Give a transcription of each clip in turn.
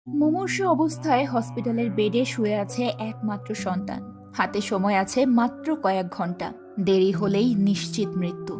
মুমূর্ষু অবস্থায় হসপিটালের বেডে শুয়ে আছে একমাত্র সন্তান। হাতে সময় আছে মাত্র কয়েক ঘন্টা। দেরি হলেই নিশ্চিত মৃত্যু।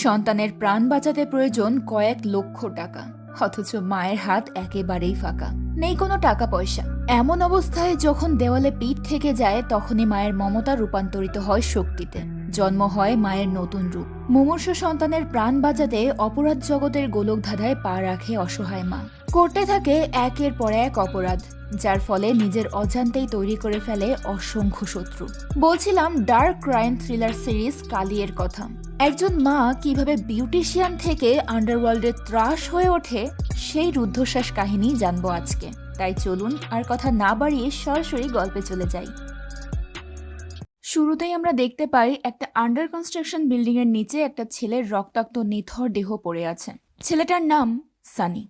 সন্তানের প্রাণ বাঁচাতে প্রয়োজন কয়েক লক্ষ টাকা, অথচ মায়ের হাত একেবারেই ফাঁকা। নেই কোনো টাকা পয়সা। এমন অবস্থায় যখন দেওয়ালে পিঠ থেকে যায়, তখনই মায়ের মমতা রূপান্তরিত হয় শক্তিতে। জন্ম হয় মায়ের নতুন রূপ। মুমূর্ষু সন্তানের প্রাণ বাঁচাতে অপরাধ জগতের গোলকধাঁধায় পা রাখে অসহায় মা। করতে থাকে একের পর এক অপরাধ, যার ফলে নিজের অজান্তেই তৈরি করে ফেলে অসংখ্য শত্রু। বলছিলাম ডার্ক ক্রাইম থ্রিলার সিরিজ কালিয়ের কথা। একজন মা কিভাবে বিউটিশিয়ান থেকে আন্ডারওয়ার্ল্ডের ত্রাস হয়ে ওঠে, সেই রুদ্ধশ্বাস কাহিনী জানবো আজকে। তাই চলুন আর কথা না বাড়িয়ে সরাসরি গল্পে চলে যাই। শুরুতেই আমরা দেখতে পাই একটা আন্ডার কনস্ট্রাকশন বিল্ডিং এর নিচে একটা ছেলের রক্তাক্ত নিথর দেহ পড়ে আছে। ছেলেটার নাম সানি।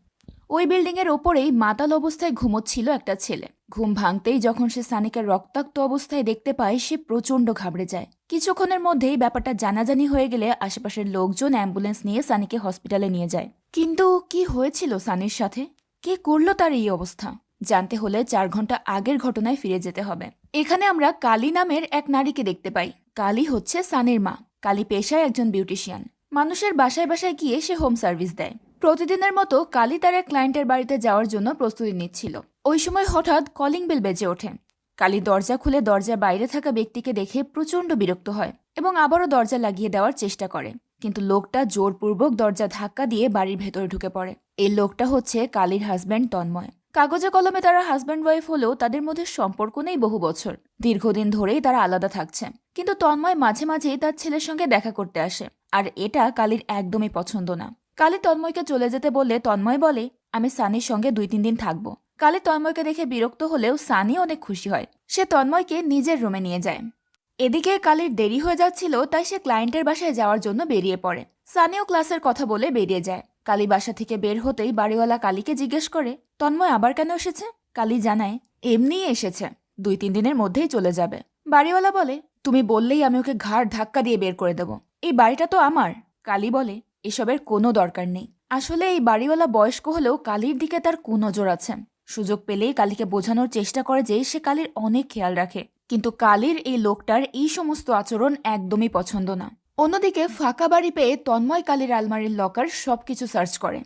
ওই বিল্ডিং এর ওপরেই মাতাল অবস্থায় ঘুমোচ্ছিল একটা ছেলে। ঘুম ভাঙতেই যখন সে সানিকে রক্তাক্ত অবস্থায় দেখতে পায়, সে প্রচন্ড ঘাবড়ে যায়। কিছুক্ষণের মধ্যেই ব্যাপারটা জানাজানি হয়ে গেলে আশেপাশের লোকজন অ্যাম্বুলেন্স নিয়ে সানিকে হসপিটালে নিয়ে যায়। কিন্তু কি হয়েছিল সানির সাথে? কে করলো তার এই অবস্থা? জানতে হলে 4 ঘন্টা আগের ঘটনায় ফিরে যেতে হবে। এখানে আমরা কালী নামের এক নারীকে দেখতে পাই। কালী হচ্ছে সানির মা। কালী পেশায় একজন বিউটিশিয়ান। মানুষের বাসায় বাসায় গিয়ে সে হোম সার্ভিস দেয়। প্রতিদিনের মতো কালী তার এক ক্লায়েন্টের বাড়িতে যাওয়ার জন্য প্রস্তুতি নিচ্ছিল। ওই সময় হঠাৎ কলিং বেল বেজে ওঠে। কালী দরজা খুলে দরজার বাইরে থাকা ব্যক্তিকে দেখে প্রচন্ড বিরক্ত হয় এবং আবারও দরজা লাগিয়ে দেওয়ার চেষ্টা করে। কিন্তু লোকটা জোরপূর্বক দরজা ধাক্কা দিয়ে বাড়ির ভেতরে ঢুকে পড়ে। এই লোকটা হচ্ছে কালীর হাজব্যান্ড তন্ময়। কাগজে কলমে তারা হাজব্যান্ড ওয়াইফ হলেও তাদের মধ্যে সম্পর্ক নেই বহু বছর। দীর্ঘদিন ধরেই তারা আলাদা থাকছে। কিন্তু তন্ময় মাঝে মাঝেই তার ছেলের সঙ্গে দেখা করতে আসে, আর এটা কালীর একদমই পছন্দ না। কালী তন্ময়কে চলে যেতে বললে তন্ময় বলে, আমি সানির সঙ্গে 2-3 দিন থাকবো। কালী তন্ময়কে দেখে বিরক্ত হলেও সানি অনেক খুশি হয়। সে তন্ময়কে নিজের রুমে নিয়ে যায়। এদিকে কালীর দেরি হয়ে যাচ্ছিল, তাই সে ক্লায়েন্টের বাসায় যাওয়ার জন্য বেরিয়ে পড়ে। সানিও ক্লাসের কথা বলে বেরিয়ে যায়। কালী বাসা থেকে বের হতেই বাড়িওয়ালা কালীকে জিজ্ঞেস করে, তন্ময় আবার কেন এসেছে? কালী জানায়, এমনিই এসেছে, 2-3 দিনের মধ্যেই চলে যাবে। বাড়িওয়ালা বলে, তুমি বললেই আমি ওকে ঘাড় ধাক্কা দিয়ে বের করে দেব। এই বাড়িটা তো আমার। কালী বলে, এসবের কোনো দরকার নেই। আসলে এই বাড়িওয়ালা বয়স্ক হলেও কালীর দিকে তার কুনজর আছে। সুযোগ পেলেই কালীকে বোঝানোর চেষ্টা করে যে সে কালীর অনেক খেয়াল রাখে। কিন্তু কালীর এই লোকটার এই সমস্ত আচরণ একদমই পছন্দ না। অন্যদিকে ফাঁকা বাড়ি পেয়ে তন্ময় কালীর আলমারির লকার সবকিছু সার্চ করে।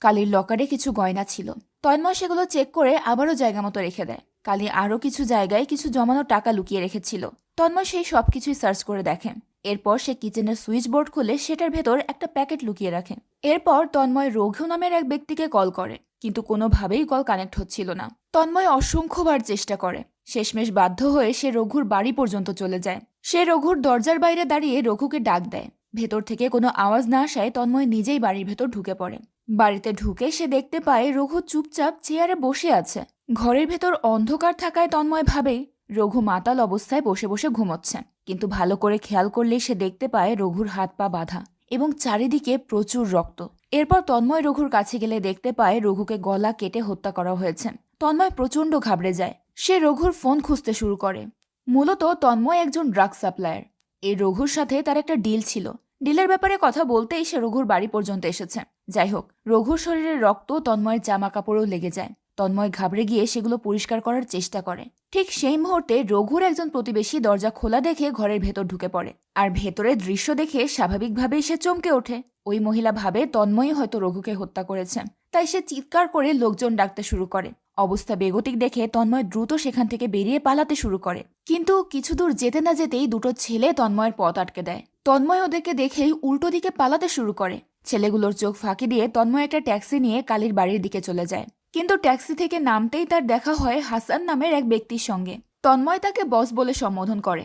কালীর লকারে কিছু গয়না ছিল। তন্ময় সেগুলো চেক করে আবারও জায়গা মতো রেখে দেয়। কালী আরও কিছু জায়গায় কিছু জমানো টাকা লুকিয়ে রেখেছিল। তন্ময় সেই সবকিছুই সার্চ করে দেখে। এরপর সে কিচেনের সুইচ বোর্ড খুলে সেটার ভেতর একটা প্যাকেট লুকিয়ে রাখে। এরপর তন্ময় রঘু নামের এক ব্যক্তিকে কল করে, কিন্তু কোনোভাবেই কল কানেক্ট হচ্ছিল না। তন্ময় অসংখ্যবার চেষ্টা করে। শেষমেশ বাধ্য হয়ে সে রঘুর বাড়ি পর্যন্ত চলে যায়। সে রঘুর দরজার বাইরে দাঁড়িয়ে রঘুকে ডাক দেয়। ভেতর থেকে কোনো আওয়াজ না আসায় তন্ময় নিজেই বাড়ির ভেতর ঢুকে পড়ে। বাড়িতে ঢুকে সে দেখতে পায় রঘু চুপচাপ চেয়ারে বসে আছে। ঘরের ভেতর অন্ধকার থাকায় তন্ময় ভাবে রঘু মাতাল অবস্থায় বসে বসে ঘুমোচ্ছে। কিন্তু ভালো করে খেয়াল করলে সে দেখতে পায় রঘুর হাত পা বাঁধা এবং চারিদিকে প্রচুর রক্ত। এরপর তন্ময় রঘুর কাছে গেলে দেখতে পায় রঘুকে গলা কেটে হত্যা করা হয়েছে। তন্ময় প্রচন্ড ঘাবড়ে যায়। সে রঘুর ফোন খুঁজতে শুরু করে। মূলত তন্ময় একজন ড্রাগ সাপ্লায়ার। এই রঘুর সাথে তার একটা ডিল ছিল। ডিলের ব্যাপারে কথা বলতেই সে রঘুর বাড়ি পর্যন্ত এসেছে। যাই হোক, রঘুর শরীরের রক্ত তন্ময়ের জামা কাপড়েও লেগে যায়। তন্ময় ঘাবড়ে গিয়ে সেগুলো পরিষ্কার করার চেষ্টা করে। ঠিক সেই মুহূর্তে রঘুর একজন প্রতিবেশী দরজা খোলা দেখে ঘরের ভেতর ঢুকে পড়ে। আর ভেতরের দৃশ্য দেখে স্বাভাবিকভাবেই সে চমকে ওঠে। ওই মহিলা ভাবে তন্ময়ই হয়তো রঘুকে হত্যা করেছে। তাই সে চিৎকার করে লোকজন ডাকতে শুরু করে। অবস্থা বেগতিক দেখে তন্ময় দ্রুত সেখান থেকে বেরিয়ে পালাতে শুরু করে। কিন্তু কিছু দূর যেতে না যেতেই দুটো ছেলে তন্ময়ের পথ আটকে দেয়। তন্ময় ওদেরকে দেখেই উল্টো দিকে পালাতে শুরু করে। ছেলেগুলোর চোখ ফাঁকি দিয়ে তন্ময় একটা ট্যাক্সি নিয়ে কালীর বাড়ির দিকে চলে যায়। কিন্তু ট্যাক্সি থেকে নামতেই তার দেখা হয় হাসান নামের এক ব্যক্তির সঙ্গে। তন্ময় তাকে বস বলে সম্বোধন করে।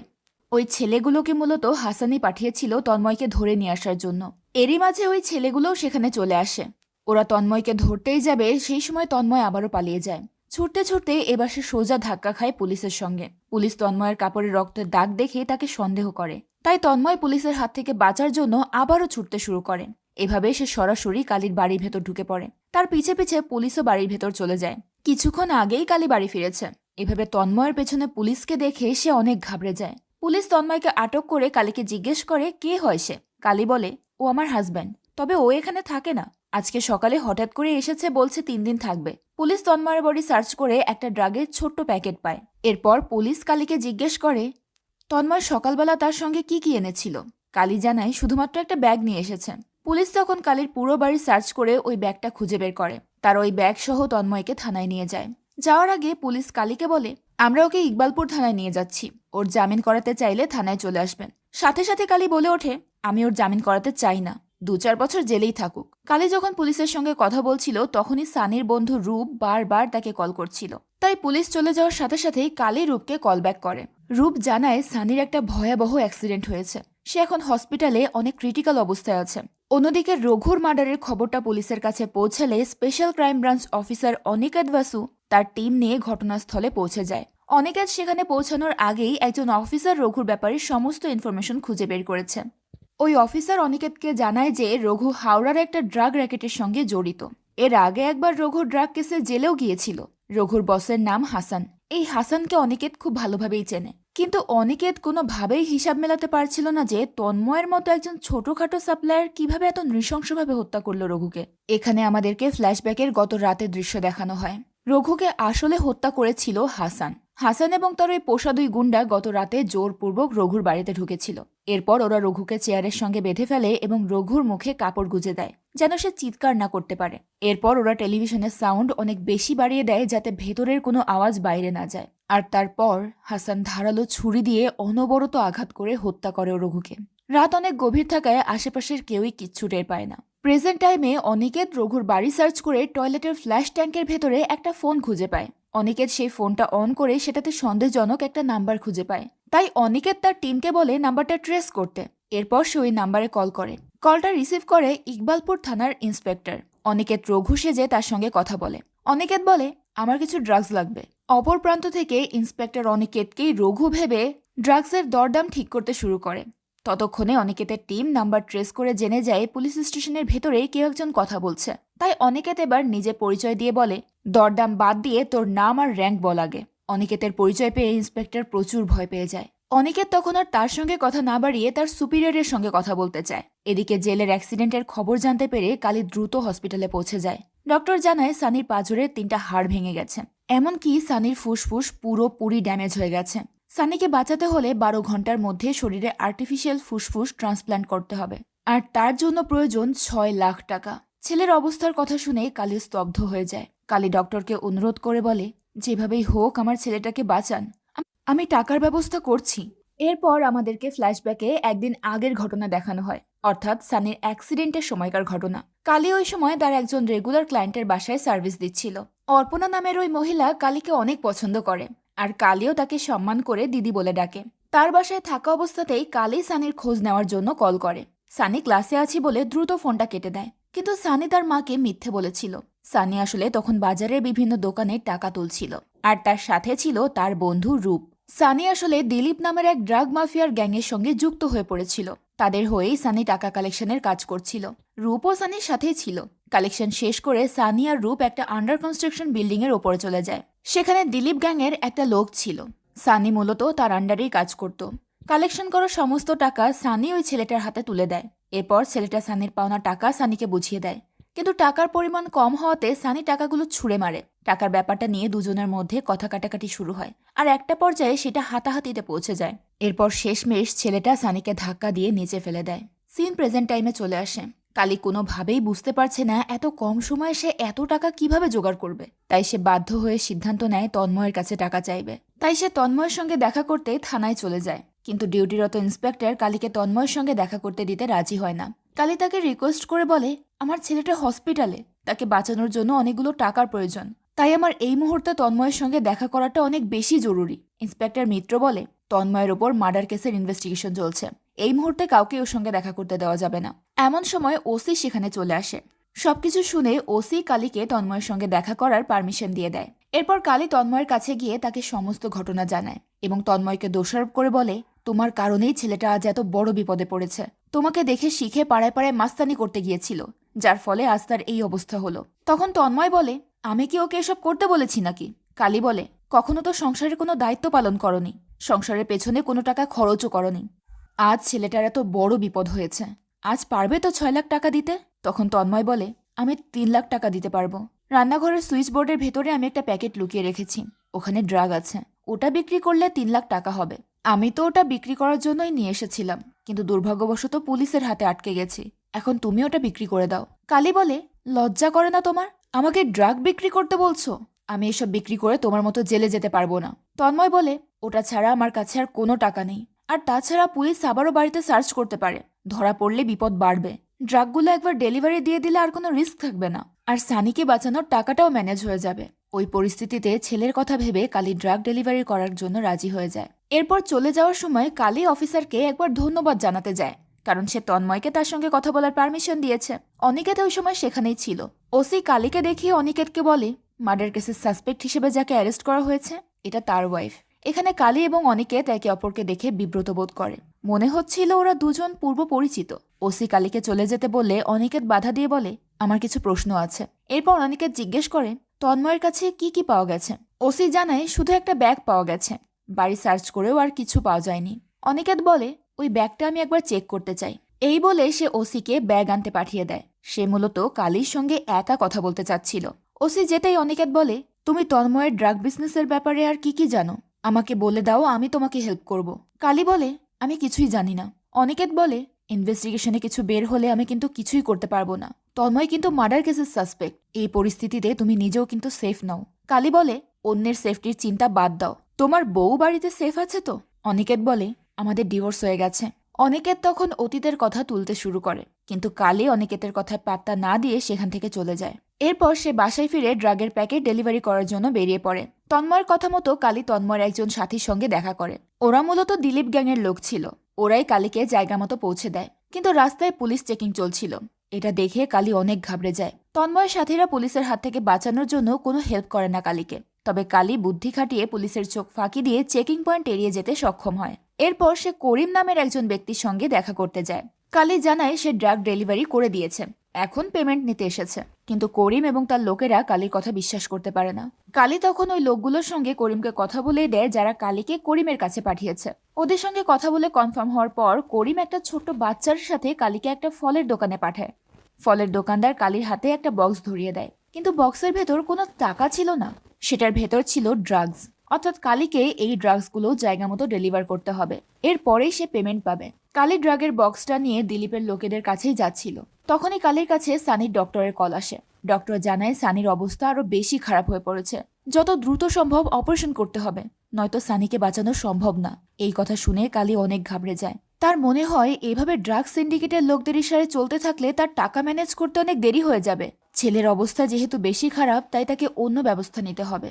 ওই ছেলেগুলোকে মূলত হাসানই পাঠিয়েছিল তন্ময়কে ধরে নিয়ে আসার জন্য। এরই মাঝে ওই ছেলেগুলোও সেখানে চলে আসে। ওরা তন্ময়কে ধরতেই যাবে, সেই সময় তন্ময় আবারও পালিয়ে যায়। ছুটতে ছুটতে এবার সে সোজা ধাক্কা খায় পুলিশের সঙ্গে। পুলিশ তন্ময়ের কাপড়ে রক্তের দাগ দেখে তাকে সন্দেহ করে। তাই তন্ময় পুলিশের হাত থেকে বাঁচার জন্য আবারও ছুটতে শুরু করে। এভাবে সে সরাসরি কালীর বাড়ির ভেতর ঢুকে পড়ে। তার পিছে পিছে পুলিশও বাড়ির ভেতর চলে যায়। কিছুক্ষণ আগেই কালী বাড়ি ফিরেছে। এভাবে তন্ময়ের পেছনে পুলিশকে দেখে সে অনেক ঘাবড়ে যায়। পুলিশ তন্ময়কে আটক করে কালীকে জিজ্ঞেস করে কে হয় সে। কালী বলে, ও আমার হাজব্যান্ড, তবে ও এখানে থাকে না। আজকে সকালে হঠাৎ করে এসেছে, বলছে 3 দিন থাকবে। পুলিশ তন্ময়ের বডি সার্চ করে একটা ড্রাগের ছোট্ট প্যাকেট পায়। এরপর পুলিশ কালীকে জিজ্ঞেস করে তন্ময় সকালবেলা তার সঙ্গে কি কি এনেছিল। কালী জানায় শুধুমাত্র একটা ব্যাগ নিয়ে এসেছে। পুলিশ তখন কালীর পুরো বাড়ি সার্চ করে ওই ব্যাগটা খুঁজে বের করে। তার ওই ব্যাগ সহ তন্ময়কে থানায় নিয়ে যায়। যাওয়ার আগে পুলিশ কালীকে বলে, আমরা ওকে ইকবালপুর থানায় নিয়ে যাচ্ছি, ওর জামিন করাতে চাইলে থানায় চলে আসবেন। সাথে সাথে কালী বলে ওঠে, আমি ওর জামিন করাতে চাই না, 2-4 বছর জেলেই থাকুক। কালী যখন পুলিশের সঙ্গে কথা বলছিল তখনই সানির বন্ধু রূপ বারবার তাকে কল করছিল। তাই পুলিশ চলে যাওয়ার সাথে সাথেই কালী রূপকে কল ব্যাক করে। রূপ জানায় সানির একটা ভয়াবহ অ্যাক্সিডেন্ট হয়েছে, সে এখন হসপিটালে অনেক ক্রিটিক্যাল অবস্থায় আছে। অন্যদিকে রঘুর মার্ডারের খবরটা পুলিশের কাছে পৌঁছালে special crime branch officer Aniket Basu তার টিম নিয়ে ঘটনাস্থলে পৌঁছে যায়। অনিকেত সেখানে পৌঁছানোর আগেই একজন অফিসার রঘুর ব্যাপারে সমস্ত ইনফরমেশন খুঁজে বের করেছে। ওই অফিসার অনিকেতকে জানায় যে রঘু হাওড়ার একটা ড্রাগ র্যাকেটের সঙ্গে জড়িত। এর আগে একবার রঘুর ড্রাগ কেসে জেলেও গিয়েছিল। রঘুর বসের নাম হাসান। এই হাসানকে অনিকেত খুব ভালোভাবেই চেনে, কিন্তু অনিকেত কোনোভাবেই হিসাব মেলাতে পারছিল না যে তন্ময়ের মতো একজন ছোটখাটো সাপ্লায়ার কিভাবে এত নৃশংসভাবে হত্যা করল রঘুকে। এখানে আমাদেরকে ফ্ল্যাশব্যাকের গত রাতের দৃশ্য দেখানো হয়। রঘুকে আসলে হত্যা করেছিল হাসান। হাসান এবং তার ওই পোষা 2 গুন্ডা গত রাতে জোরপূর্বক রঘুর বাড়িতে ঢুকেছিল। এরপর ওরা রঘুকে চেয়ারের সঙ্গে বেঁধে ফেলে এবং রঘুর মুখে কাপড় গুজে দেয় যেন সে চিৎকার না করতে পারে। এরপর ওরা টেলিভিশনের সাউন্ড অনেক বেশি বাড়িয়ে দেয় যাতে ভেতরের কোনো আওয়াজ বাইরে না যায়। আর তারপর হাসান ধারালো ছুরি দিয়ে অনবরত আঘাত করে হত্যা করে রঘুকে। রাত অনেক গভীর থাকায় আশেপাশের কেউই কিচ্ছু টের পায় না। প্রেজেন্ট টাইমে অনিকেত রঘুর বাড়ি সার্চ করে টয়লেটের ফ্ল্যাশ ট্যাঙ্কের ভেতরে একটা ফোন খুঁজে পায়। অনিকেত সেই ফোনটা অন করে সেটাতে সন্দেহজনক একটা নাম্বার খুঁজে পায়। তাই অনিকেত তার টিমকে বলে নাম্বারটা ট্রেস করতে। এরপর সে ওই নাম্বারে কল করে। কলটা রিসিভ করে ইকবালপুর থানার ইন্সপেক্টর। অনিকেত রঘু সেজে তার সঙ্গে কথা বলে। অনিকেত বলে, আমার কিছু ড্রাগস লাগবে। অপর প্রান্ত থেকে ইন্সপেক্টর অনিকেতকেই রঘু ভেবে ড্রাগসের দরদাম ঠিক করতে শুরু করে। ততক্ষণে অনিকেতের টিম নাম্বার ট্রেস করে জেনে যায় পুলিশ স্টেশনের ভেতরে কেউ একজন কথা বলছে। তাই অনিকেত এবার নিজে পরিচয় দিয়ে বলে, দরদাম বাদ দিয়ে তোর নাম আর র্যাঙ্ক বল আগে। অনিকেতের পরিচয় পেয়ে ইন্সপেক্টর প্রচুর ভয় পেয়ে যায়। অনিকেত তখন আর তার সঙ্গে কথা না বাড়িয়ে তার সুপিরিয়রের সঙ্গে কথা বলতে চায়। এদিকে জেলের অ্যাক্সিডেন্টের খবর জানতে পেরে কালী দ্রুত হসপিটালে পৌঁছে যায়। ডক্টর জানায় সানির পাঁজরের 3টা হাড় ভেঙে গেছে, এমনকি সানির ফুসফুস পুরোপুরি ড্যামেজ হয়ে গেছে। সানিকে বাঁচাতে হলে 12 ঘন্টার মধ্যে শরীরে আর্টিফিশিয়াল ফুসফুস ট্রান্সপ্ল্যান্ট করতে হবে, আর তার জন্য প্রয়োজন 6 লাখ টাকা। ছেলের অবস্থার কথা শুনে কালী স্তব্ধ হয়ে যায়। কালী ডক্টরকে অনুরোধ করে বলে, যেভাবেই হোক আমার ছেলেটাকে বাঁচান, আমি টাকার ব্যবস্থা করছি। এরপর আমাদেরকে ফ্ল্যাশব্যাকে একদিন আগের ঘটনা দেখানো হয়, অর্থাৎ সানির অ্যাক্সিডেন্টের সময়কার ঘটনা। কালী ওই সময় তার একজন রেগুলার ক্লায়েন্টের বাসায় সার্ভিস দিচ্ছিল। অর্পণা নামের ওই মহিলা কালীকে অনেক পছন্দ করে, আর কালীও তাকে সম্মান করে দিদি বলে ডাকে। তার বাসায় থাকা অবস্থাতেই কালী সানির খোঁজ নেওয়ার জন্য কল করে। সানি ক্লাসে আছি বলে দ্রুত ফোনটা কেটে দেয়, কিন্তু সানি তার মাকে মিথ্যে বলেছিল। সানি আসলে তখন বাজারের বিভিন্ন দোকানে টাকা তুলছিল, আর তার সাথে ছিল তার বন্ধু রূপ। সানি আসলে দিলীপ নামের এক ড্রাগ মাফিয়ার গ্যাংয়ের সঙ্গে যুক্ত হয়ে পড়েছিল। তাদের হয়েই সানি টাকা কালেকশনের কাজ করছিল। রূপও সানির সাথেই ছিল। কালেকশন শেষ করে সানি আর রূপ একটা আন্ডার কনস্ট্রাকশন বিল্ডিং এর ওপরে চলে যায়। সেখানে দিলীপ গ্যাংয়ের একটা লোক ছিল। সানি মূলত তার আন্ডারেই কাজ করত। কালেকশন করা সমস্ত টাকা সানি ওই ছেলেটার হাতে তুলে দেয়। এরপর ছেলেটা সানির পাওনা টাকা সানিকে বুঝিয়ে দেয়, কিন্তু টাকার পরিমাণ কম হওয়াতে সানি টাকাগুলো ছুঁড়ে মারে। টাকার ব্যাপারটা নিয়ে দুজনের মধ্যে কথা কাটাকাটি শুরু হয়, আর একটা পর্যায়ে সেটা হাতাহাতিতে পৌঁছে যায়। এরপর শেষমেশ ছেলেটা সানিকে ধাক্কা দিয়ে নিচে ফেলে দেয়। সিন প্রেজেন্ট টাইমে চলে আসে। কালী কোনোভাবেই বুঝতে পারছে না এত কম সময়ে সে এত টাকা কিভাবে জোগাড় করবে। তাই সে বাধ্য হয়ে সিদ্ধান্ত নেয় তন্ময়ের কাছে টাকা চাইবে। তাই সে তন্ময়ের সঙ্গে দেখা করতে থানায় চলে যায়, কিন্তু ডিউটিরত ইন্সপেক্টর কালীকে তন্ময়ের সঙ্গে দেখা করতে দিতে রাজি হয় না। কালী তাকে রিকোয়েস্ট করে বলে, আমার ছেলেটা হসপিটালে, তাকে বাঁচানোর জন্য অনেকগুলো টাকার প্রয়োজন, তাই আমার এই মুহূর্তে তন্ময়ের সঙ্গে দেখা করাটা অনেক বেশি জরুরি। ইন্সপেক্টর মিত্র বলে, তন্ময়ের ওপর মার্ডার কেসের ইনভেস্টিগেশন চলছে, এই মুহূর্তে কাউকে ওর সঙ্গে দেখা করতে দেওয়া যাবে না। এমন সময় ওসি সেখানে চলে আসে। সবকিছু শুনে ওসি কালীকে তন্ময়ের সঙ্গে দেখা করার পারমিশন দিয়ে দেয়। এরপর কালী তন্ময়ের কাছে গিয়ে তাকে সমস্ত ঘটনা জানায় এবং তন্ময়কে দোষারোপ করে বলে, তোমার কারণেই ছেলেটা আজ এত বড় বিপদে পড়েছে। তোমাকে দেখে শিখে পাড়ায় পাড়ায় মাস্তানি করতে গিয়েছিল, যার ফলে আজ তার এই অবস্থা হলো। তখন তন্ময় বলে, আমি কি ওকে এসব করতে বলেছি নাকি? কালী বলে, কখনো তো সংসারের কোনো দায়িত্ব পালন করনি, সংসারের পেছনে কোনো টাকা খরচও করনি। আজ ছেলেটার এত বড় বিপদ হয়েছে, আজ পারবে তো 6 লাখ টাকা দিতে? তখন তন্ময় বলে, আমি 3 লাখ টাকা দিতে পারবো। রান্নাঘরের সুইচ বোর্ডের ভেতরে আমি একটা প্যাকেট লুকিয়ে রেখেছি, ওখানে ড্রাগ আছে, ওটা বিক্রি করলে 3 লাখ টাকা হবে। আমি তো ওটা বিক্রি করার জন্যই নিয়ে এসেছিলাম, কিন্তু দুর্ভাগ্যবশত পুলিশের হাতে আটকে গেছি। এখন তুমি ওটা বিক্রি করে দাও। কালী বলে, লজ্জা করে না তোমার? আমাকে ড্রাগ বিক্রি করতে বলছো? আমি এসব বিক্রি করে তোমার মতো জেলে যেতে পারবো না। তন্ময় বলে, ওটা ছাড়া আমার কাছে আর কোনো টাকা নেই, আর তাছাড়া পুলিশ আবারও বাড়িতে সার্চ করতে পারে, ধরা পড়লে বিপদ বাড়বে। ড্রাগগুলো একবার ডেলিভারি দিয়ে দিলে আর কোনো রিস্ক থাকবে না, আর সানিকে বাঁচানোর টাকাটাও ম্যানেজ হয়ে যাবে। ওই পরিস্থিতিতে ছেলের কথা ভেবে কালী ড্রাগ ডেলিভারি করার জন্য রাজি হয়ে যায়। এরপর চলে যাওয়ার সময় কালী অফিসারকে একবার ধন্যবাদ জানাতে যায়, কারণ সে তন্ময়কে তার সঙ্গে কথা বলার পারমিশন দিয়েছে। অনিকেত ওই সময় সেখানেই ছিল। ওসি কালীকে দেখিয়ে অনিকেতকে বলে, মার্ডার কেসের সাসপেক্ট হিসেবে যাকে অ্যারেস্ট করা হয়েছে এটা তার ওয়াইফ। এখানে কালী এবং অনিকেত একে অপরকে দেখে বিব্রত বোধ করে, মনে হচ্ছিল ওরা দুজন পূর্ব পরিচিত। ওসি কালীকে চলে যেতে বললে অনিকেত বাধা দিয়ে বলে, আমার কিছু প্রশ্ন আছে। এরপর অনিকেত জিজ্ঞেস করে, তন্ময়ের কাছে কি কি পাওয়া গেছে? ওসি জানায় শুধু একটা ব্যাগ পাওয়া গেছে, বাড়ি সার্চ করেও আর কিছু পাওয়া যায়নি। অনিকেত বলে, ওই ব্যাগটা আমি একবার চেক করতে চাই। এই বলে সে ওসিকে ব্যাগ আনতে পাঠিয়ে দেয়। সে মূলত কালীর সঙ্গে একা কথা বলতে চাচ্ছিল। ওসি যেতেই অনিকেত বলে, তুমি তন্ময়ের ড্রাগ বিজনেসের ব্যাপারে আর কি কি জানো? আমাকে বলে দাও, আমি তোমাকে হেল্প করব। কালী বলে, আমি কিছুই জানি না। অনিকেত বলে, ইনভেস্টিগেশনে কিছু বের হলে আমি কিন্তু কিছুই করতে পারবো না। তন্ময় কিন্তু মার্ডার কেসের সাসপেক্ট, এই পরিস্থিতিতে তুমি নিজেও কিন্তু সেফ নাও। কালী বলে, অন্যের সেফটির চিন্তা বাদ দাও, তোমার বউ বাড়িতে সেফ আছে তো? অনিকেত বলে, আমাদের ডিভোর্স হয়ে গেছে। অনিকেত তখন অতীতের কথা তুলতে শুরু করে, কিন্তু কালী অনিকেতের কথায় পাত্তা না দিয়ে সেখান থেকে চলে যায়। এরপর সে বাসায় ফিরে ড্রাগের প্যাকেট ডেলিভারি করার জন্য বেরিয়ে পড়ে। তন্ময়ের কথা মতো কালী তন্ময়ের একজন সাথীর সঙ্গে দেখা করে। ওরা মূলত দিলীপ গ্যাংয়ের লোক ছিল। ওরাই কালীকে জায়গা মতো পৌঁছে দেয়, কিন্তু রাস্তায় পুলিশ চেকিং চলছিল। এটা দেখে কালী অনেক ঘাবড়ে যায়। তন্ময়ের সাথীরা পুলিশের হাত থেকে বাঁচানোর জন্য কোনো হেল্প করে না কালীকে, তবে কালী বুদ্ধি খাটিয়ে পুলিশের চোখ ফাঁকি দিয়ে চেকিং পয়েন্ট এড়িয়ে যেতে সক্ষম হয়। এরপর সে করিম নামের একজন ব্যক্তির সঙ্গে দেখা করতে যায়। কালী জানায় সে ড্রাগ ডেলিভারি করে দিয়েছে, এখন পেমেন্ট নিতে এসেছে। কিন্তু করিম এবং তার লোকেরা কালীর কথা বিশ্বাস করতে পারে না। কালী তখন ওই লোকগুলোর সঙ্গে করিমকে কথা বলে দেয় যারা কালীকে করিমের কাছে পাঠিয়েছে। ওদের সঙ্গে কথা বলে কনফার্ম হওয়ার পর করিম একটা ছোট্ট বাচ্চার সাথে কালীকে একটা ফলের দোকানে পাঠায়। ফলের দোকানদার কালীর হাতে একটা বক্স ধরিয়ে দেয়, কিন্তু বক্সের ভেতর কোনো টাকা ছিল না, সেটার ভেতর ছিল ড্রাগস। অর্থাৎ কালীকে এই ড্রাগসগুলো জায়গা মতো ডেলিভার করতে হবে, এরপরেই সে পেমেন্ট পাবে। কালী ড্রাগের বক্সটা নিয়ে দিলীপের লোকেদের কাছেই যাচ্ছিল। তখনই কালীর কাছে সানির ডক্টরের কল আসে। ডক্টর জানায় সানির অবস্থা আরো বেশি খারাপ হয়ে পড়েছে, যত দ্রুত সম্ভব অপারেশন করতে হবে, নয়তো সানিকে বাঁচানো সম্ভব না। এই কথা শুনে কালী অনেক ঘাবড়ে যায়। তার মনে হয় এভাবে ড্রাগ সিন্ডিকেটের লোকদের ইশারায় চলতে থাকলে তার টাকা ম্যানেজ করতে অনেক দেরি হয়ে যাবে। ছেলের অবস্থা যেহেতু বেশি খারাপ, তাই তাকে অন্য ব্যবস্থা নিতে হবে।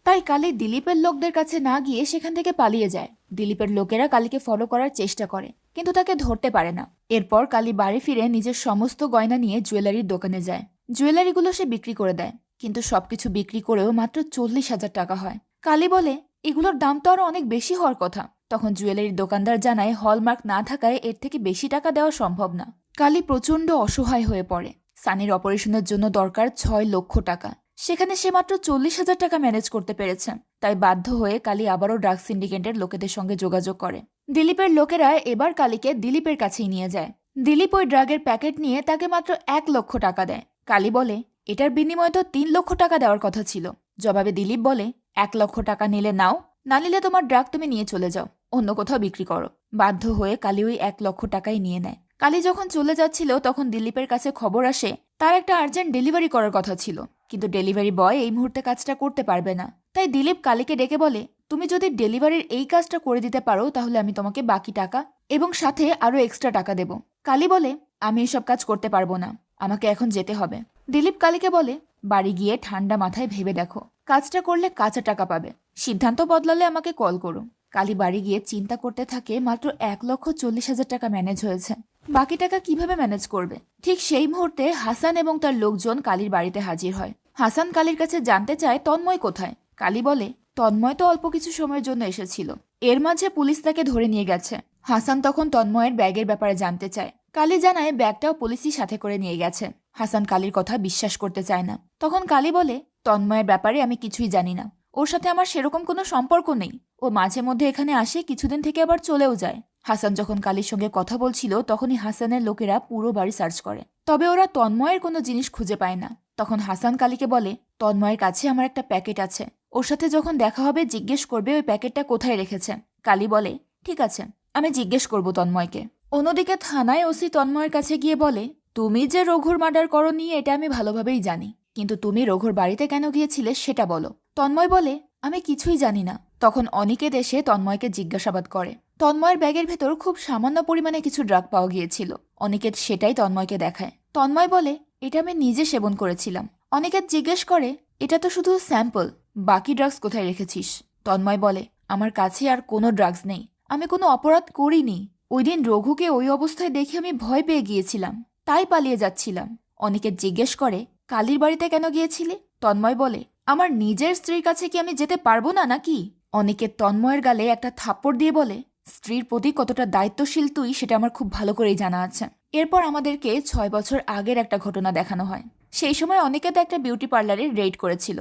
তাই কালী দিলীপের লোকদের কাছে না গিয়ে সেখান থেকে পালিয়ে যায়। দিলীপের লোকেরা কালীকে ফলো করার চেষ্টা করে, কিন্তু তাকে ধরতে পারে না। এরপর কালী বাড়ি ফিরে নিজের সমস্ত গয়না নিয়ে জুয়েলারির দোকানে যায়। জুয়েলারিগুলো সে বিক্রি করে দেয়, কিন্তু সবকিছু বিক্রি করেও মাত্র 40,000 টাকা হয়। কালী বলে, এগুলোর দাম তো আরো অনেক বেশি হওয়ার কথা। তখন জুয়েলারির দোকানদার জানায় হলমার্ক না থাকায় এর থেকে বেশি টাকা দেওয়া সম্ভব না। কালী প্রচন্ড অসহায় হয়ে পড়ে। সানির অপারেশনের জন্য দরকার 6 লক্ষ টাকা, সেখানে সে মাত্র 40,000 টাকা ম্যানেজ করতে পেরেছে। তাই বাধ্য হয়ে কালী আবারও ড্রাগ সিন্ডিকেটের লোকেদের সঙ্গে যোগাযোগ করে। দিলীপের লোকেরা এবার কালীকে দিলীপের কাছেই নিয়ে যায়। দিলীপ ওই ড্রাগের প্যাকেট নিয়ে তাকে মাত্র 1 লক্ষ টাকা দেয়। কালী বলে, এটার বিনিময়ে তো 3 লক্ষ টাকা দেওয়ার কথা ছিল। জবাবে দিলীপ বলে, 1 লক্ষ টাকা নিলে নাও, না নিলে তোমার ড্রাগ তুমি নিয়ে চলে যাও, অন্য কোথাও বিক্রি করো। বাধ্য হয়ে কালী ওই 1 লক্ষ টাকাই নিয়ে নেয়। কালী যখন চলে যাচ্ছিল তখন দিলীপের কাছে খবর আসে তার একটা আর্জেন্ট ডেলিভারি করার কথা ছিল, কিন্তু ডেলিভারি বয় এই মুহূর্তে কাজটা করতে পারবে না। তাই দিলীপ কালীকে ডেকে বলে, তুমি যদি ডেলিভারির এই কাজটা করে দিতে পারো তাহলে আমি তোমাকে বাকি টাকা এবং সাথে আরো এক্সট্রা টাকা দেব। কালী বলে, আমি এসব কাজ করতে পারবো না, আমাকে এখন যেতে হবে। দিলীপ কালীকে বলে, বাড়ি গিয়ে ঠান্ডা মাথায় ভেবে দেখো, কাজটা করলে কাঁচা টাকা পাবে, সিদ্ধান্ত বদলালে আমাকে কল করো। কালী বাড়ি গিয়ে চিন্তা করতে থাকে, মাত্র 1,40,000 টাকা ম্যানেজ হয়েছে, বাকি টাকা কিভাবে ম্যানেজ করবে। ঠিক সেই মুহূর্তে হাসান এবং তার লোকজন কালীর বাড়িতে হাজির হয়। হাসান কালীর কাছে জানতে চায় তন্ময় কোথায়। কালী বলে, তন্ময় তো অল্প কিছু সময়ের জন্য এসেছিল, এর মাঝে পুলিশ তাকে ধরে নিয়ে গেছে। হাসান তখন তন্ময়ের ব্যাগের ব্যাপারে জানতে চায়। কালী জানায় ব্যাগটাও পুলিশই সাথে করে নিয়ে গেছে। হাসান কালীর কথা বিশ্বাস করতে চায় না। তখন কালী বলে, তন্ময়ের ব্যাপারে আমি কিছুই জানি না, ওর সাথে আমার সেরকম কোনো সম্পর্ক নেই, ও মাঝে মধ্যে এখানে আসে, কিছুদিন থেকে আবার চলেও যায়। হাসান যখন কালীর সঙ্গে কথা বলছিল তখনই হাসানের লোকেরা পুরো বাড়ি সার্চ করে। তবে ওরা তন্ময়ের কোনো জিনিস খুঁজে পায় না। তখন হাসান কালীকে বলে, তন্ময়ের কাছে আমার একটা প্যাকেট আছে, ওর সাথে যখন দেখা হবে জিজ্ঞেস করবে ওই প্যাকেটটা কোথায় রেখেছে। কালী বলে, ঠিক আছে, আমি জিজ্ঞেস করব তন্ময়কে। অন্যদিকে থানায় ওসি তন্ময়ের কাছে গিয়ে বলে, তুমি যে রঘুর মার্ডার করনি এটা আমি ভালোভাবেই জানি, কিন্তু তুমি রঘুর বাড়িতে কেন গিয়েছিলে সেটা বলো। তন্ময় বলে, আমি কিছুই জানি না। তখন অনিকেত এসে তন্ময়কে জিজ্ঞাসাবাদ করে। তন্ময়ের ব্যাগের ভেতর খুব সামান্য পরিমাণে কিছু ড্রাগ পাওয়া গিয়েছিল। অনিকেত সেটাই তন্ময়কে দেখায়। তন্ময় বলে, এটা আমি নিজে সেবন করেছিলাম। অনিকেত জিজ্ঞেস করে, এটা তো শুধু স্যাম্পল, বাকি ড্রাগস কোথায় রেখেছিস? তন্ময় বলে, আমার কাছে আর কোনো ড্রাগস নেই, আমি কোনো অপরাধ করিনি। ওই দিন রঘুকে ওই অবস্থায় দেখে আমি ভয় পেয়ে গিয়েছিলাম, তাই পালিয়ে যাচ্ছিলাম। অনিকেত জিজ্ঞেস করে, কালীর বাড়িতে কেন গিয়েছিলে? তন্ময় বলে, আমার নিজের স্ত্রীর কাছে কি আমি যেতে পারবো না নাকি? অনিকেত তন্ময়ের গালে একটা থাপ্পড় দিয়ে বলে, স্ত্রীর প্রতি কতটা দায়িত্বশীল তুই সেটা আমার খুব ভালো করেই জানা আছে। এরপর আমাদেরকে 6 বছর আগের একটা ঘটনা দেখানো হয়। সেই সময় অনিকেত একটা বিউটি পার্লারে রেড করেছিল,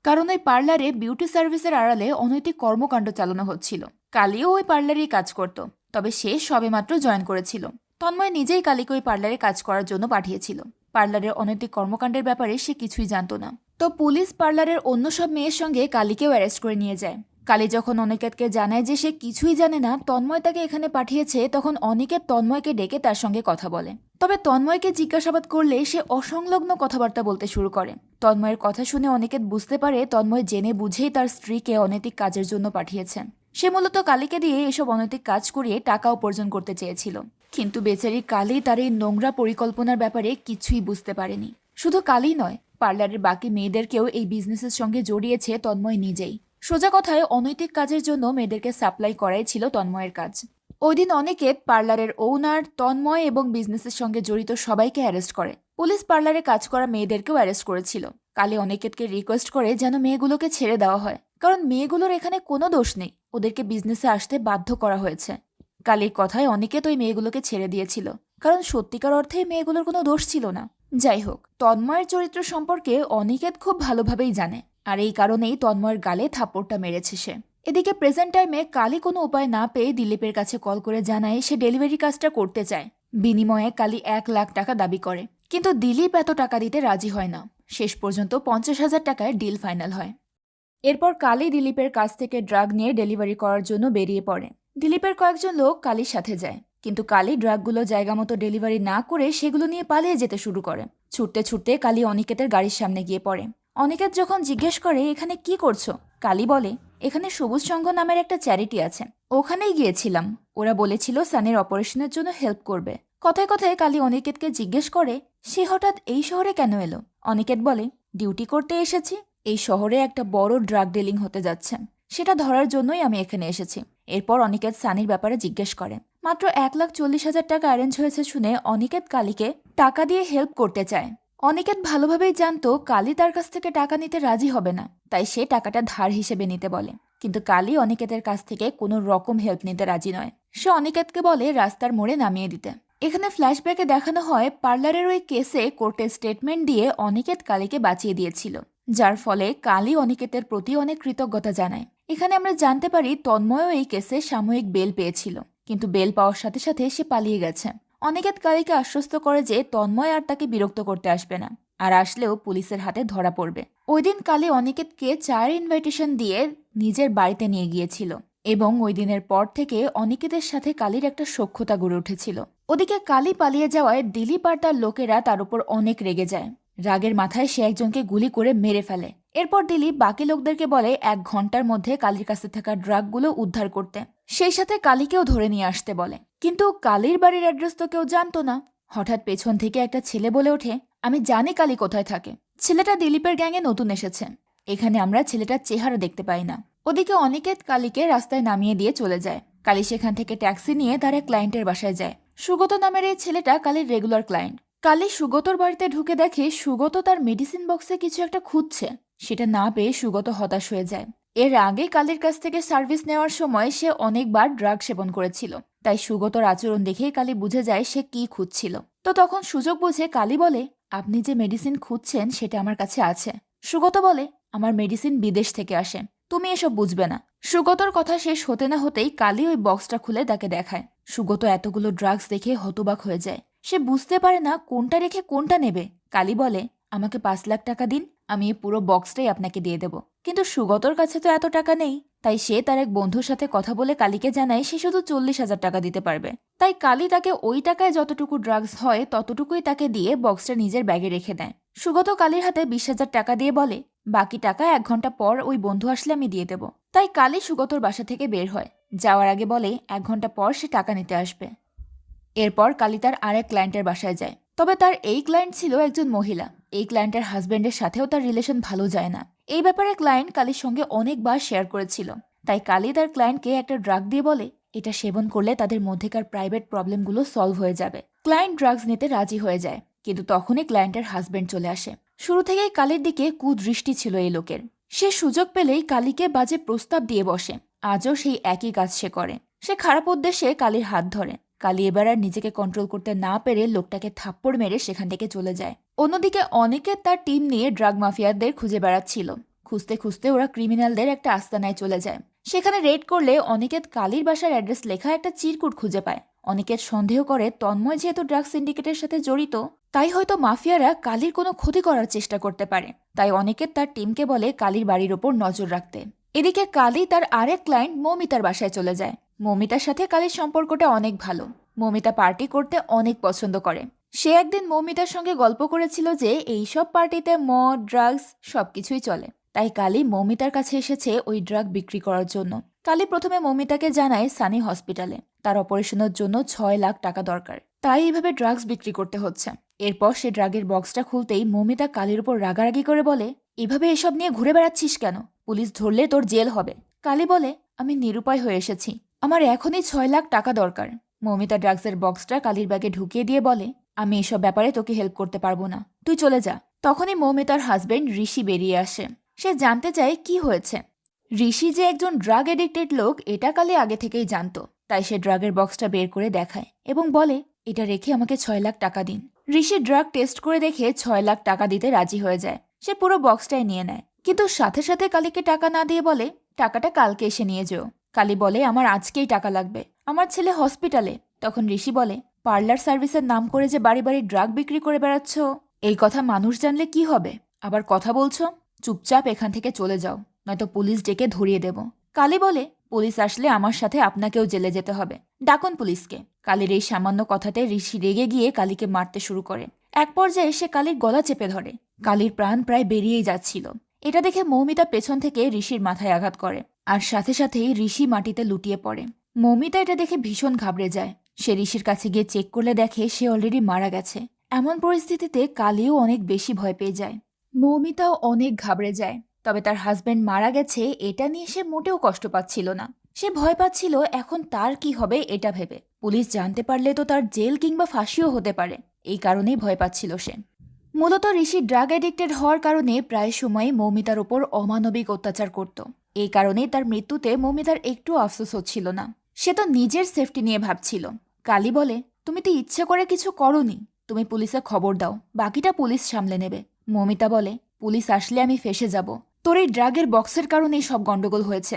কারণ ওই পার্লারে বিউটি সার্ভিসের আড়ালে অনৈতিক কর্মকাণ্ড চালানো হচ্ছিল। কালীও ওই পার্লারেই কাজ করত, তবে সে সবেমাত্র জয়েন করেছিল। তন্ময় নিজেই কালীকে ওই পার্লারে কাজ করার জন্য পাঠিয়েছিল। পার্লারের অনৈতিক কর্মকাণ্ডের ব্যাপারে সে কিছুই জানত না। তো পুলিশ পার্লারের অন্য সব মেয়ের সঙ্গে কালীকেও অ্যারেস্ট করে নিয়ে যায়। কালী যখন অনিকেতকে জানায় যে সে কিছুই জানে না, তন্ময় তাকে এখানে পাঠিয়েছে, তখন অনিকেত তন্ময়কে ডেকে তার সঙ্গে কথা বলে। তবে তন্ময়কে জিজ্ঞাসাবাদ করলে সে অসংলগ্ন কথাবার্তা বলতে শুরু করে। তন্ময়ের কথা শুনে অনিকেত বুঝতে পারে তন্ময় জেনে বুঝেই তার স্ত্রীকে অনৈতিক কাজের জন্য পাঠিয়েছে। সে মূলত কালীকে দিয়ে এসব অনৈতিক কাজ করিয়ে টাকা উপার্জন করতে চেয়েছিল। কিন্তু বেচারি কালী তার এই নোংরা পরিকল্পনার ব্যাপারে কিছুই বুঝতে পারেনি। শুধু কালী নয়, পার্লারের বাকি মেয়েদেরকেও এই বিজনেসের সঙ্গে জড়িয়েছে তন্ময় নিজেই। সোজা কথায় অনৈতিক কাজের জন্য মেয়েদেরকে সাপ্লাই করাই ছিল তন্ময়ের কাজ। ওই দিন অনিকেত পার্লারের ওনার, তন্ময় এবং বিজনেসের সঙ্গে জড়িত সবাইকে অ্যারেস্ট করে। পুলিশ পার্লারে কাজ করা মেয়েদেরকেও অ্যারেস্ট করেছিল। কালী অনিকেতকে রিকোয়েস্ট করে যেন মেয়েগুলোকে ছেড়ে দেওয়া হয়, কারণ মেয়েগুলোর এখানে কোনো দোষ নেই, ওদেরকে বিজনেসে আসতে বাধ্য করা হয়েছে। কালীর কথায় অনিকেত ওই মেয়েগুলোকে ছেড়ে দিয়েছিল, কারণ সত্যিকার অর্থে মেয়েগুলোর কোনো দোষ ছিল না। যাই হোক, তন্ময়ের চরিত্র সম্পর্কে অনিকেত খুব ভালোভাবেই জানে, আর এই কারণেই তন্ময়ের গালে থাপ্পড়টা মেরেছে সে। এদিকে প্রেজেন্ট টাইমে কালী কোনো উপায় না পেয়ে দিলীপের কাছে কল করে জানায় সে ডেলিভারি কাজটা করতে চায়। বিনিময়ে কালী 1 লাখ টাকা দাবি করে, কিন্তু দিলীপ এত টাকা দিতে রাজি হয় না। শেষ পর্যন্ত 50,000 টাকায় ডিল ফাইনাল হয়। এরপর কালী দিলীপের কাছ থেকে ড্রাগ নিয়ে ডেলিভারি করার জন্য বেরিয়ে পড়ে। দিলীপের কয়েকজন লোক কালীর সাথে যায়, কিন্তু কালী ড্রাগগুলো জায়গা মতো ডেলিভারি না করে সেগুলো নিয়ে পালিয়ে যেতে শুরু করে। ছুটতে ছুটতে কালী অনিকেতের গাড়ির সামনে গিয়ে পড়ে। অনিকেত যখন জিজ্ঞেস করে এখানে কি করছো, কালী বলে, এখানে সবুজ সংঘ নামের একটা চ্যারিটি আছে, ওখানেই গিয়েছিলাম, ওরা বলেছিল সানের অপারেশনের জন্য হেল্প করবে। কথায় কথায় কালী অনিকেতকে জিজ্ঞেস করে সে হঠাৎ এই শহরে কেন এলো। অনিকেত বলে, ডিউটি করতে এসেছি, এই শহরে একটা বড় ড্রাগ ডিলিং হতে যাচ্ছে, সেটা ধরার জন্যই আমি এখানে এসেছি। এরপর অনিকেত সানির ব্যাপারে জিজ্ঞেস করে। মাত্র 1,40,000 টাকা অ্যারেঞ্জ হয়েছে শুনে অনিকেত কালীকে টাকা দিয়ে হেল্প করতে চায়। অনিকেত ভালোভাবেই জানতো কালী তার কাছ থেকে টাকা নিতে রাজি হবে না, তাই সে টাকাটা ধার হিসেবে নিতে বলে। কিন্তু কালী অনিকেতের কাছ থেকে কোনো রকম হেল্প নিতে রাজি নয়। সে অনিকেতকে বলে রাস্তার মোড়ে নামিয়ে দিতে। এখানে ফ্ল্যাশব্যাকে দেখানো হয় পার্লারের ওই কেসে কোর্টে স্টেটমেন্ট দিয়ে অনিকেত কালীকে বাঁচিয়ে দিয়েছিল, যার ফলে কালী অনিকেতের প্রতি অনেক কৃতজ্ঞতা জানায়। এখানে আমরা জানতে পারি তন্ময়ও এই কেসে সাময়িক বেল পেয়েছিল, কিন্তু বেল পাওয়ার সাথে সাথে সে পালিয়ে গেছে। অনিকেত কালীকে আশ্বস্ত করে যে তন্ময় আর তাকে বিরক্ত করতে আসবে না, আর আসলেও পুলিশের হাতে ধরা পড়বে। ওই দিন কালী অনিকেতকে চায়ের ইনভাইটেশন দিয়ে নিজের বাড়িতে নিয়ে গিয়েছিল, এবং ওই দিনের পর থেকে অনিকেতের সাথে কালীর একটা সখ্যতা গড়ে উঠেছিল। ওদিকে কালী পালিয়ে যাওয়ায় দিলীপ আর তার লোকেরা তার উপর অনেক রেগে যায়। রাগের মাথায় সে একজনকে গুলি করে মেরে ফেলে। এরপর দিলীপ বাকি লোকদেরকে বলে 1 ঘন্টার মধ্যে কালীর কাছে থাকা ড্রাগগুলো উদ্ধার করতে, সেই সাথে কালীকেও ধরে নিয়ে আসতে বলে। কিন্তু কালীর বাড়ির অ্যাড্রেস তো কেউ জানতো না। হঠাৎ পেছন থেকে একটা ছেলে বলে ওঠে, আমি জানি কালী কোথায় থাকে। ছেলেটা দিলীপের গ্যাংয়ে নতুন এসেছে, এখানে আমরা ছেলেটার চেহারা দেখতে পাই না। ওদিকে অনিকেত কালীকে রাস্তায় নামিয়ে দিয়ে চলে যায়। কালী সেখান থেকে ট্যাক্সি নিয়ে তার এক ক্লায়েন্টের বাসায় যায়। সুগত নামের এই ছেলেটা কালীর রেগুলার ক্লায়েন্ট। কালী সুগতর বাড়িতে ঢুকে দেখে সুগত তার মেডিসিন বক্সে কিছু একটা খুঁজছে। সেটা না পেয়ে সুগত হতাশ হয়ে যায়। এর আগে কালীর কাছ থেকে সার্ভিস নেওয়ার সময় সে অনেকবার ড্রাগ সেবন করেছিল, তাই সুগতর আচরণ দেখেই কালী বুঝে যায় সে কি খুঁজছিল। তো তখন সুযোগ বুঝে কালী বলে, আপনি যে মেডিসিন খুঁজছেন সেটা আমার কাছে আছে। সুগত বলে, আমার মেডিসিন বিদেশ থেকে আসে, তুমি এসব বুঝবে না। সুগতর কথা শেষ হতে না হতেই কালী ওই বক্সটা খুলে তাকে দেখায়। সুগত এতগুলো ড্রাগস দেখে হতবাক হয়ে যায়। সে বুঝতে পারে না কোনটা রেখে কোনটা নেবে। কালী বলে, আমাকে 5 লাখ টাকা দিন, আমি এই পুরো বক্সটাই আপনাকে দিয়ে দেব। কিন্তু সুগতর কাছে তো এত টাকা নেই। তাই সে তার এক বন্ধুর সাথে কথা বলে কালীকে জানায় সে শুধু 40,000 টাকা দিতে পারবে। তাই কালী তাকে ওই টাকায় যতটুকু ড্রাগস হয় ততটুকুই তাকে দিয়ে বক্সটা নিজের ব্যাগে রেখে দেয়। সুগত কালীর হাতে 20,000 টাকা দিয়ে বলে, বাকি টাকা 1 ঘন্টা পর ওই বন্ধু আসলে আমি দিয়ে দেব। তাই কালী সুগতর বাসা থেকে বের হয়। যাওয়ার আগে বলে 1 ঘন্টা পর সে টাকা নিতে আসবে। এরপর কালী তার আরেক ক্লায়েন্টের বাসায় যায়। তবে তার এই ক্লায়েন্ট ছিল একজন মহিলা। এই ক্লায়েন্টের হাজবেন্ডের সাথেও তার রিলেশন ভালো যায় না। এই ব্যাপারে ক্লায়েন্ট কালীর সঙ্গে অনেকবার শেয়ার করেছিল। তাই কালী তার ক্লায়েন্টকে একটা ড্রাগ দিয়ে বলে, এটা সেবন করলে তাদের মধ্যেকার প্রাইভেট প্রবলেমগুলো সলভ হয়ে যাবে। ক্লায়েন্ট ড্রাগস নিতে রাজি হয়ে যায়। কিন্তু তখনই ক্লায়েন্টের হাজবেন্ড চলে আসে। শুরু থেকেই কালীর দিকে কুদৃষ্টি ছিল এই লোকের। সে সুযোগ পেলেই কালীকে বাজে প্রস্তাব দিয়ে বসে। আজও সেই একই কাজ সে করে। সে খারাপ উদ্দেশ্যে কালীর হাত ধরে। কালী এবার আর নিজেকে কন্ট্রোল করতে না পেরে লোকটাকে থাপ্পড় মেরে সেখান থেকে চলে যায়। অন্যদিকে অনেকে তার টিম নিয়ে ড্রাগ মাফিয়াদের খুঁজে বেড়াচ্ছিল। খুঁজতে খুঁজতে ওরা ক্রিমিনালদের একটা আস্তানায় চলে যায়। সেখানে রেড করলে অনিকেত কালীর বাসার অ্যাড্রেস লেখা একটা চিরকুট খুঁজে পায়। অনিকেত সন্দেহ করে তন্ময় যেহেতু ড্রাগ সিন্ডিকেটের সাথে জড়িত, তাই হয়তো মাফিয়ারা কালীর কোনো ক্ষতি করার চেষ্টা করতে পারে। তাই অনিকেত তার টিমকে বলে কালীর বাড়ির ওপর নজর রাখতে। এদিকে কালী তার আরেক ক্লায়েন্ট মৌমিতার বাসায় চলে যায়। মৌমিতার সাথে কালীর সম্পর্কটা অনেক ভালো। মৌমিতা পার্টি করতে অনেক পছন্দ করে। সে একদিন মৌমিতার সঙ্গে গল্প করেছিল যে এইসব পার্টিতে মদ, ড্রাগস সবকিছুই চলে। তাই কালী মৌমিতার কাছে এসেছে ওই ড্রাগ বিক্রি করার জন্য। কালী প্রথমে মৌমিতাকে জানায় সানি হসপিটালে তার অপারেশনের জন্য 6 লাখ টাকা দরকার। তাই এইভাবে ড্রাগস বিক্রি করতে হচ্ছে। এরপর সে ড্রাগের বক্সটা খুলতেই মৌমিতা কালীর উপর রাগারাগি করে বলে, এভাবে এসব নিয়ে ঘুরে বেড়াচ্ছিস কেন? পুলিশ ধরলে তোর জেল হবে। কালী বলে, আমি নিরুপায় হয়ে এসেছি, আমার এখনই 6 লাখ টাকা দরকার। মৌমিতা ড্রাগসের বক্সটা কালীর ব্যাগে ঢুকিয়ে দিয়ে বলে, আমি এসব ব্যাপারে তোকে হেল্প করতে পারবো না, তুই চলে যা। তখনই মৌমিতার হাজবেন্ড ঋষি বেরিয়ে আসে। সে জানতে চায় কি হয়েছে। ঋষি যে একজন ড্রাগ এডিক্টেড লোক এটা কালী আগে থেকেই জানতো। তাই সে ড্রাগের বক্সটা বের করে দেখায় এবং বলে, এটা রেখে আমাকে 6 লাখ টাকা দিন। ঋষি ড্রাগ টেস্ট করে দেখে 6 লাখ টাকা দিতে রাজি হয়ে যায়। সে পুরো বক্সটাই নিয়ে নেয়। কিন্তু সাথে সাথে কালীকে টাকা না দিয়ে বলে, টাকাটা কালকে এসে নিয়ে যেও। কালী বলে, আমার আজকেই টাকা লাগবে, আমার ছেলে হসপিটালে। তখন ঋষি বলে, পার্লার সার্ভিসের নাম করে যে বাড়ি বাড়ি ড্রাগ বিক্রি করে বেড়াচ্ছ, এই কথা মানুষ জানলে কি হবে? আবার কথা বলছো? চুপচাপ এখান থেকে চলে যাও, নয়তো পুলিশ ডেকে ধরিয়ে দেব। কালী বলে, পুলিশ আসলে আমার সাথে আপনাকেও জেলে যেতে হবে, ডাকুন পুলিশকে। কালীর এই সামান্য কথাতে ঋষি রেগে গিয়ে কালীকে মারতে শুরু করে। এক পর্যায়ে সে কালীর গলা চেপে ধরে। কালীর প্রাণ প্রায় বেরিয়েই যাচ্ছিল। এটা দেখে মৌমিতা পেছন থেকে ঋষির মাথায় আঘাত করে। আর সাথে সাথেই ঋষি মাটিতে লুটিয়ে পড়ে। মৌমিতা এটা দেখে ভীষণ ঘাবড়ে যায়। সে ঋষির কাছে গিয়ে চেক করলে দেখে সে অলরেডি মারা গেছে। এমন পরিস্থিতিতে কালীও অনেক বেশি ভয় পেয়ে যায়। মৌমিতাও অনেক ঘাবড়ে যায়। তবে তার হাজবেন্ড মারা গেছে এটা নিয়ে সে মোটেও কষ্ট পাচ্ছিল না। সে ভয় পাচ্ছিল এখন তার কি হবে এটা ভেবে। পুলিশ জানতে পারলে তো তার জেল কিংবা ফাঁসিও হতে পারে। এই কারণেই ভয় পাচ্ছিল সে। মূলত ঋষি ড্রাগ এডিক্টেড হওয়ার কারণে প্রায় সময় মৌমিতার ওপর অমানবিক অত্যাচার করত। এই কারণেই তার মৃত্যুতে মৌমিতার একটু আফসোস হচ্ছিল না। সে তো নিজের সেফটি নিয়ে ভাবছিল। কালী বলে, তুমি তো ইচ্ছে করে কিছু করনি, তুমি পুলিশে খবর দাও, বাকিটা পুলিশ সামলে নেবে। মৌমিতা বলে, পুলিশ আসলে আমি ফেসে যাব। তোর এই ড্রাগের বক্সের কারণেই সব গন্ডগোল হয়েছে।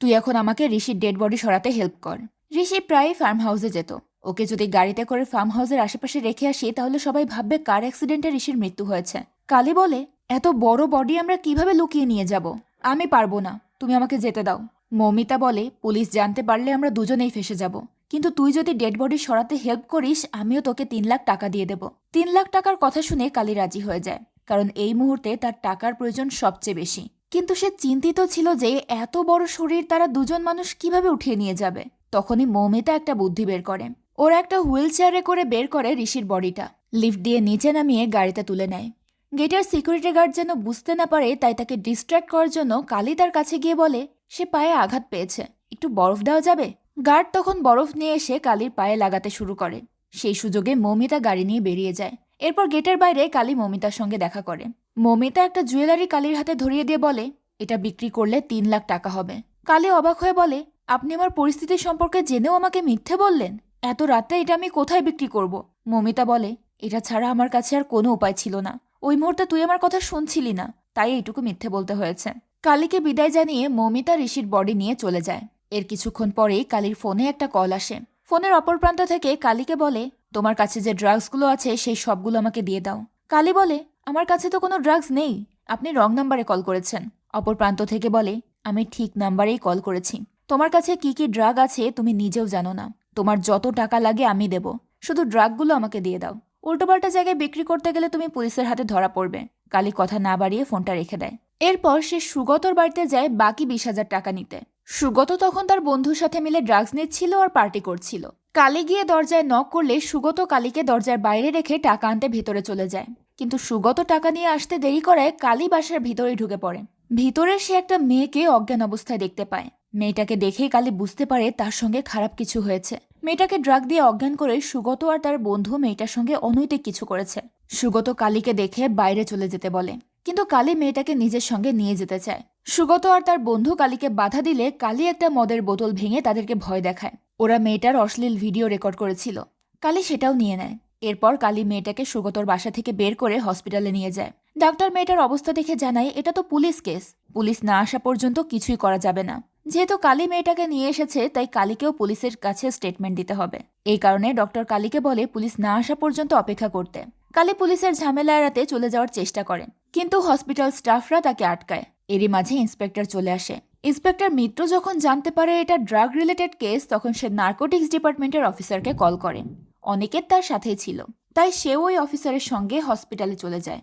তুই এখন আমাকে ঋষির ডেড বডি সরাতে হেল্প কর। ঋষি প্রায় ফার্ম হাউসে যেত। ওকে যদি গাড়িতে করে ফার্ম হাউসের আশেপাশে রেখে আসি তাহলে সবাই ভাববে কার অ্যাক্সিডেন্টে ঋষির মৃত্যু হয়েছে। কালী বলে, এত বড় বডি আমরা কিভাবে লুকিয়ে নিয়ে যাব? আমি পারবো না, তুমি আমাকে যেতে দাও। মৌমিতা বলে, পুলিশ জানতে পারলে আমরা দুজনেই ফেসে যাব। কিন্তু তুই যদি ডেড বডি সরাতে হেল্প করিস আমিও তোকে 3 লাখ টাকা দিয়ে দেব। 3 লাখ টাকার কথা শুনে কালী রাজি হয়ে যায়। কারণ এই মুহূর্তে তার টাকার প্রয়োজন সবচেয়ে বেশি। কিন্তু সে চিন্তিত ছিল যে এত বড় শরীর তারা দুজন মানুষ কিভাবে উঠিয়ে নিয়ে যাবে। তখনই মৌমিতা একটা বুদ্ধি বের করে। ওরা একটা হুইল চেয়ারে করে বের করে ঋষির বডিটা লিফট দিয়ে নিচে নামিয়ে গাড়িতে তুলে নেয়। গেটের সিকিউরিটি গার্ড যেন বুঝতে না পারে তাই তাকে ডিস্ট্র্যাক্ট করার জন্য কালী তার কাছে গিয়ে বলে, সে পায়ে আঘাত পেয়েছে, একটু বরফ দেওয়া যাবে? গার্ড তখন বরফ নিয়ে এসে কালীর পায়ে লাগাতে শুরু করে। সেই সুযোগে মৌমিতা গাড়ি নিয়ে বেরিয়ে যায়। এরপর গেটের বাইরে কালী মৌমিতার সঙ্গে দেখা করে। মৌমিতা একটা জুয়েলারি কালীর হাতে ধরিয়ে দিয়ে বলে, এটা বিক্রি করলে 3 লাখ টাকা হবে। কালী অবাক হয়ে বলে, আপনি আমার পরিস্থিতি সম্পর্কে জেনেও আমাকে মিথ্যে বললেন? এত রাতে এটা আমি কোথায় বিক্রি করব? মৌমিতা বলে, এটা ছাড়া আমার কাছে আর কোনো উপায় ছিল না। ওই মুহূর্তে তুই আমার কথা শুনছিলি না, তাই এইটুকু মিথ্যে বলতে হয়েছে। কালীকে বিদায় জানিয়ে মৌমিতা ঋষির বডি নিয়ে চলে যায়। এর কিছুক্ষণ পরেই কালীর ফোনে একটা কল আসে। ফোনের অপর প্রান্ত থেকে কালীকে বলে, তোমার কাছে যে ড্রাগসগুলো আছে সেই সবগুলো আমাকে দিয়ে দাও। কালী বলে, আমার কাছে তো কোনো ড্রাগস নেই, আপনি রং নাম্বারে কল করেছেন। অপর প্রান্ত থেকে বলে, আমি ঠিক নাম্বারেই কল করেছি। তোমার কাছে কি কি ড্রাগ আছে তুমি নিজেও জানো না। তোমার যত টাকা লাগে আমি দেব, শুধু ড্রাগগুলো আমাকে দিয়ে দাও। উল্টোপাল্টা জায়গায় বিক্রি করতে গেলে তুমি পুলিশের হাতে ধরা পড়বে। কালী কথা না বাড়িয়ে ফোনটা রেখে দেয়। এরপর সে সুগতর বাড়িতে যায় বাকি 20,000 টাকা নিতে। সুগত তখন তার বন্ধুর সাথে মিলে ড্রাগস নিচ্ছিল আর পার্টি করছিল। কালী গিয়ে দরজায় নক করলে সুগত কালীকে দরজার বাইরে রেখে টাকা আনতে ভেতরে চলে যায়। কিন্তু সুগত টাকা নিয়ে আসতে দেরি করায় কালী বাসার ভিতরেই ঢুকে পড়ে। ভিতরে সে একটা মেয়েকে অজ্ঞান অবস্থায় দেখতে পায়। মেয়েটাকে দেখেই কালী বুঝতে পারে তার সঙ্গে খারাপ কিছু হয়েছে। মেয়েটাকে ড্রাগ দিয়ে অজ্ঞান করে সুগত আর তার বন্ধু মেয়েটার সঙ্গে অনৈতিক কিছু করেছে। সুগত কালীকে দেখে বাইরে চলে যেতে বলে, কিন্তু কালী মেয়েটাকে নিজের সঙ্গে নিয়ে যেতে চায়। সুগত আর তার বন্ধু কালীকে বাধা দিলে কালী একটা মদের বোতল ভেঙে তাদেরকে ভয় দেখায়। ওরা মেয়েটার অশ্লীল ভিডিও রেকর্ড করেছিল। কালী সেটাও নিয়ে নেয়। এরপর কালী মেয়েটাকে সুগতর বাসা থেকে বের করে হসপিটালে নিয়ে যায়। ডাক্তার মেয়েটার অবস্থা দেখে জানায় এটা তো পুলিশ কেস, পুলিশ না আসা পর্যন্ত কিছুই করা যাবে না। যেহেতু কালী মেয়েটাকে নিয়ে এসেছে তাই কালীকেও পুলিশের কাছে স্টেটমেন্ট দিতে হবে। এই কারণে ডক্টর কালীকে বলে পুলিশ না আসা পর্যন্ত অপেক্ষা করতে। কালী পুলিশের ঝামেলা এড়াতে চলে যাওয়ার চেষ্টা করে, কিন্তু হসপিটাল স্টাফরা তাকে আটকায়। এরই মাঝে ইন্সপেক্টর চলে আসে। ইন্সপেক্টর মিত্র যখন জানতে পারে এটা ড্রাগ রিলেটেড কেস, তখন সে নার্কোটিক্স ডিপার্টমেন্টের অফিসারকে কল করে। অনিকেত তার সাথেই ছিল, তাই সেও ওই অফিসারের সঙ্গে হসপিটালে চলে যায়।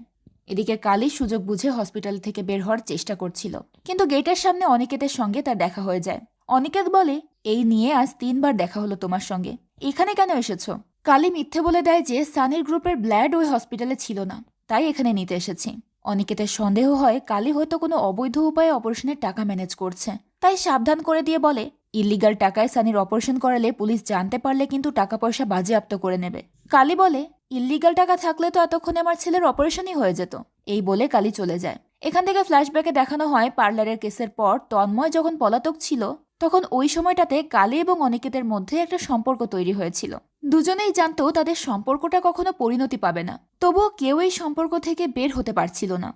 এদিকে কালী সুযোগ বুঝে হসপিটাল থেকে বের হওয়ার চেষ্টা করছিল, কিন্তু গেটের সামনে অনিকেতের সঙ্গে তার দেখা হয়ে যায়। অনিকেত বলে, এই নিয়ে আজ 3 বার দেখা হলো তোমার সঙ্গে, এখানে কেন এসেছো? কালী মিথ্যে বলে দেয় যে সানির গ্রুপের ব্লাড ওই হসপিটালে ছিল না, তাই এখানে নিতে এসেছি। অনিকেতের সন্দেহ হয় কালী হয়তো কোনো অবৈধ উপায়ে অপারেশনের টাকা ম্যানেজ করছে, তাই সাবধান করে দিয়ে বলে, ইলিগাল টাকায় সানির অপারেশন করালে পুলিশ জানতে পারলে কিন্তু টাকা পয়সা বাজেয়াপ্ত করে নেবে। কালী বলে, ইলিগাল টাকা থাকলে তো এতক্ষণে আমার ছেলের অপারেশনই হয়ে যেত। এই বলে কালী চলে যায়। এখান থেকে ফ্ল্যাশব্যাকে দেখানো হয় পার্লারের কেসের পর তন্ময় যখন পলাতক ছিল, তখন ওই সময়টাতে কালী এবং অনিকেতের মধ্যে একটা সম্পর্ক তৈরি হয়েছিল। দুজনেই জানতো তাদের সম্পর্কটা কখনো পরিণতি পাবে না, তবুও কেউ এই সম্পর্ক থেকে বের হতে পারছিল না।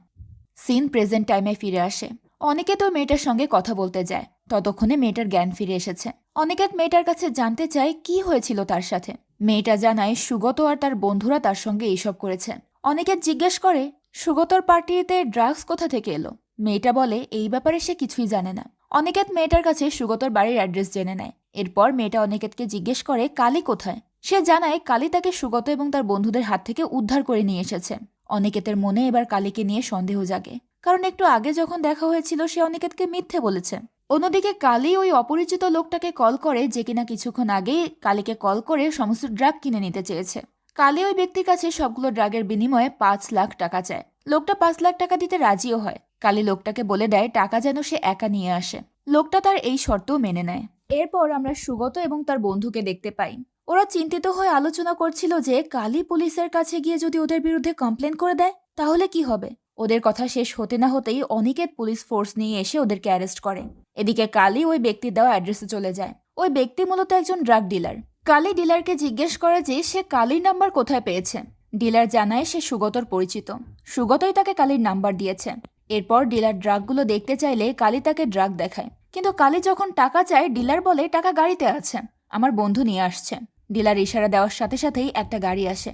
সিন প্রেজেন্ট টাইমে ফিরে আসে। অনিকেত ওই মেয়েটার সঙ্গে কথা বলতে যায়। ততক্ষণে মেয়েটার জ্ঞান ফিরে এসেছে। অনিকেত মেয়েটার কাছে জানতে চায় কি হয়েছিল তার সাথে। মেয়েটা জানায় সুগত আর তার বন্ধুরা তার সঙ্গে এইসব করেছে। অনিকেত জিজ্ঞেস করে, সুগতর পার্টিতে ড্রাগস কোথা থেকে এলো? মেয়েটা বলে এই ব্যাপারে সে কিছুই জানে না। অনিকেত মেয়েটার কাছে সুগতর বাড়ির অ্যাড্রেস জেনে নেয়। এরপর মেয়েটা অনিকেতকে জিজ্ঞেস করে কালী কোথায়। সে জানায় কালী তাকে সুগত এবং তার বন্ধুদের হাত থেকে উদ্ধার করে নিয়ে এসেছে। অনিকেতের মনে এবার কালীকে নিয়ে সন্দেহ জাগে, কারণ একটু আগে যখন দেখা হয়েছিল সে অনিকেতকে মিথ্যে বলেছে। অন্যদিকে কালী ওই অপরিচিত লোকটাকে কল করে, যে কিনা কিছুক্ষণ আগেই কালীকে কল করে সমস্ত ড্রাগ কিনে নিতে চেয়েছে। কালী ওই ব্যক্তির কাছে সবগুলো ড্রাগের বিনিময়ে 5 লাখ টাকা চায়। লোকটা 5 লাখ টাকা দিতে রাজিও হয়। কালী লোকটাকে বলে দেয় টাকা যেন সে একা নিয়ে আসে। লোকটা তার এই শর্তও মেনে নেয়। এরপর আমরা সুগত এবং তার বন্ধুকে দেখতে পাই। ওরা চিন্তিত হয়ে আলোচনা করছিল যে কালী পুলিশের কাছে গিয়ে যদি ওদের বিরুদ্ধে কমপ্লেন করে দেয় তাহলে কি হবে। ওদের কথা শেষ হতে না হতেই অনিকেত পুলিশ ফোর্স নিয়ে এসে ওদেরকে অ্যারেস্ট করে। এদিকে কালী ওই ব্যক্তির দেওয়া অ্যাড্রেসে চলে যায়। ওই ব্যক্তি মূলত একজন ড্রাগ ডিলার। কালী ডিলারকে জিজ্ঞেস করে যে সে কালীর নাম্বার কোথায় পেয়েছে। ডিলার জানায় সে সুগতর পরিচিত। সুগতই তাকে কালীর নাম্বার দিয়েছে। এরপর ডিলার ড্রাগগুলো দেখতে চাইলে কালী তাকে ড্রাগ দেখায়, কিন্তু কালী যখন টাকা চায় ডিলার বলে টাকা গাড়িতে আছে, আমার বন্ধু নিয়ে আসছে। ডিলার ইশারা দেওয়ার সাথে সাথেই একটা গাড়ি আসে,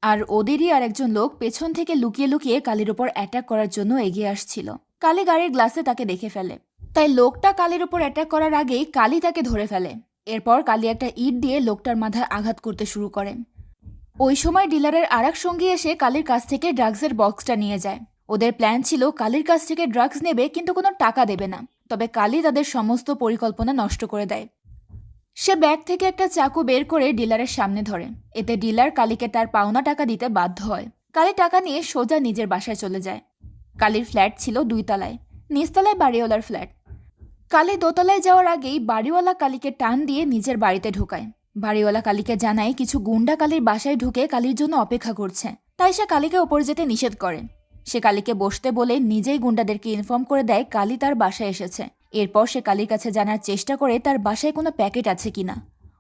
আর ওদেরই আর একজন লোক পেছন থেকে লুকিয়ে লুকিয়ে কালীর উপর অ্যাটাক করার জন্য এগিয়ে আসছিল। কালী গাড়ির গ্লাসে তাকে দেখে ফেলে, তাই লোকটা কালীর উপর অ্যাটাক করার আগেই কালী তাকে ধরে ফেলে। এরপর কালী একটা ইট দিয়ে লোকটার মাথায় আঘাত করতে শুরু করে। ওই সময় ডিলারের আরেক সঙ্গী এসে কালীর কাছ থেকে ড্রাগসের বক্সটা নিয়ে যায়। ওদের প্ল্যান ছিল কালীর কাছ থেকে ড্রাগস নেবে, কিন্তু কোনো টাকা দেবে না। তবে কালী তাদের সমস্ত পরিকল্পনা নষ্ট করে দেয়। সে ব্যাগ থেকে একটা চাকু বের করে ডিলারের সামনে ধরে। এতে ডিলার কালীকে তার পাওনা টাকা দিতে বাধ্য হয়। কালী টাকা নিয়ে সোজা নিজের বাসায় চলে যায়। কালীর ফ্ল্যাট ছিল 2 তলায়, নিচতলায় বাড়িওয়ালার ফ্ল্যাট। কালী দোতলায় যাওয়ার আগেই বাড়িওয়ালা কালীকে টান দিয়ে নিজের বাড়িতে ঢোকায়। বাড়িওয়ালা কালীকে জানায় কিছু গুন্ডা কালীর বাসায় ঢুকে কালীর জন্য অপেক্ষা করছে, তাই সে কালীকে ওপর যেতে নিষেধ করে। সে কালীকে বসতে বলে নিজেই গুন্ডাদেরকে ইনফর্ম করে দেয় কালী তার বাসায় এসেছে। এরপর সে কালীর কাছে জানার চেষ্টা করে তার বাসায় কোনো প্যাকেট আছে কিনা,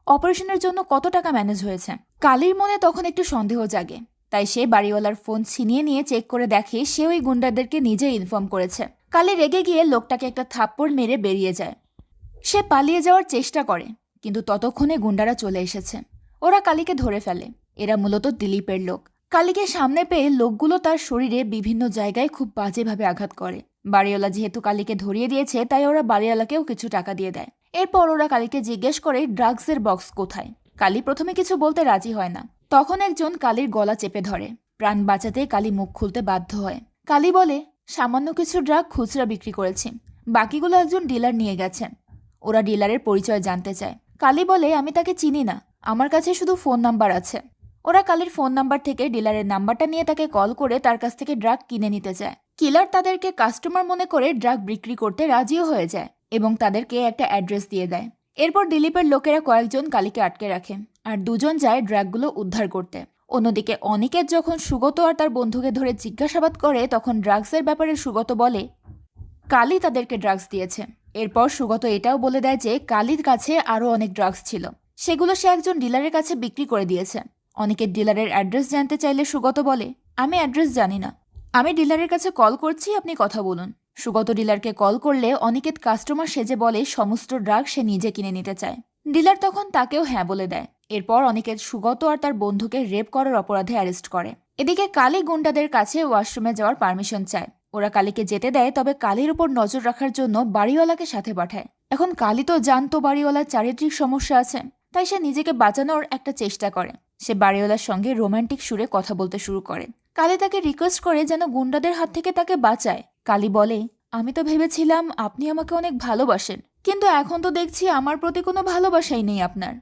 অপারেশনের জন্য কত টাকা ম্যানেজ হয়েছে। কালীর মনে তখন একটু সন্দেহ জাগে, তাই সে বাড়িওয়ালার ফোন ছিনিয়ে নিয়ে চেক করে দেখে সে ওই গুন্ডাদেরকে নিজেই ইনফর্ম করেছে। কালী রেগে গিয়ে লোকটাকে একটা থাপ্পড় মেরে বেরিয়ে যায়। সে পালিয়ে যাওয়ার চেষ্টা করে, কিন্তু ততক্ষণে গুন্ডারা চলে এসেছে। ওরা কালীকে ধরে ফেলে। এরা মূলত দিলীপের লোক। কালীকে সামনে পেয়ে লোকগুলো তার শরীরে বিভিন্ন জায়গায় খুব বাজেভাবে আঘাত করে। বাড়িওয়ালা যেহেতু কালীকে ধরিয়ে দিয়েছে, তাই ওরা বাড়িওয়ালাকেও কিছু টাকা দিয়ে দেয়। এরপর ওরা কালীকে জিজ্ঞেস করে ড্রাগসের বক্স কোথায়। কালী প্রথমে কিছু বলতে রাজি হয় না। তখন একজন কালীর গলা চেপে ধরে। প্রাণ বাঁচাতে কালী মুখ খুলতে বাধ্য হয়। কালী বলে, সামান্য কিছু ড্রাগ খুচরা বিক্রি করেছি, বাকিগুলো একজন ডিলার নিয়ে গেছেন। ওরা ডিলারের পরিচয় জানতে চায়। কালী বলে, আমি তাকে চিনি না, আমার কাছে শুধু ফোন নাম্বার আছে। ওরা কালীর ফোন নাম্বার থেকে ডিলারের নাম্বারটা নিয়ে তাকে কল করে তার কাছ থেকে ড্রাগ কিনে নিতে চায়। কিলার তাদেরকে কাস্টমার মনে করে ড্রাগ বিক্রি করতে রাজিও হয়ে যায় এবং তাদেরকে একটা অ্যাড্রেস দিয়ে দেয়। এরপর দিলীপের লোকেরা কয়েকজন কালীকে আটকে রাখে আর দুজন যায় ড্রাগগুলো উদ্ধার করতে। অন্যদিকে অনিকেত যখন সুগত আর তার বন্ধুকে ধরে জিজ্ঞাসাবাদ করে, তখন ড্রাগসের ব্যাপারে সুগত বলে কালী তাদেরকে ড্রাগস দিয়েছে। এরপর সুগত এটাও বলে দেয় যে কালীর কাছে আরও অনেক ড্রাগস ছিল, সেগুলো সে একজন ডিলারের কাছে বিক্রি করে দিয়েছে। অনিকেত ডিলারের অ্যাড্রেস জানতে চাইলে সুগত বলে, আমি অ্যাড্রেস জানি না, আমি ডিলারের কাছে কল করছি, আপনি কথা বলুন। সুগত ডিলারকে কল করলে অনিকেত কাস্টমার সেজে বলে সমস্ত ড্রাগ সে নিজে কিনে নিতে চায়। ডিলার তখন তাকেও হ্যাঁ বলে দেয়। এরপর অনিকেত সুগত আর তার বন্ধুকে রেপ করার অপরাধে অ্যারেস্ট করে। এদিকে কালী গুন্ডাদের কাছে ওয়াশরুমে যাওয়ার পারমিশন চায়। ওরা কালীকে যেতে দেয়, তবে কালীর উপর নজর রাখার জন্য বাড়িওয়ালাকে সাথে পাঠায়। এখন কালী তো জানতো বাড়িওয়ালার চারিত্রিক সমস্যা আছে, তাই সে নিজেকে বাঁচানোর একটা চেষ্টা করে। সে বাড়িওয়ালার সঙ্গে রোমান্টিক সুরে কথা বলতে শুরু করে। কালী তাকে রিকোয়েস্ট করে যেন গুন্ডাদের হাত থেকে তাকে বাঁচায়। কালী বলে, আমি তো ভেবেছিলাম আপনি আমাকে অনেক ভালোবাসেন, কিন্তু এখন তো দেখছি আমার প্রতি কোনো ভালোবাসাই নেই আপনার।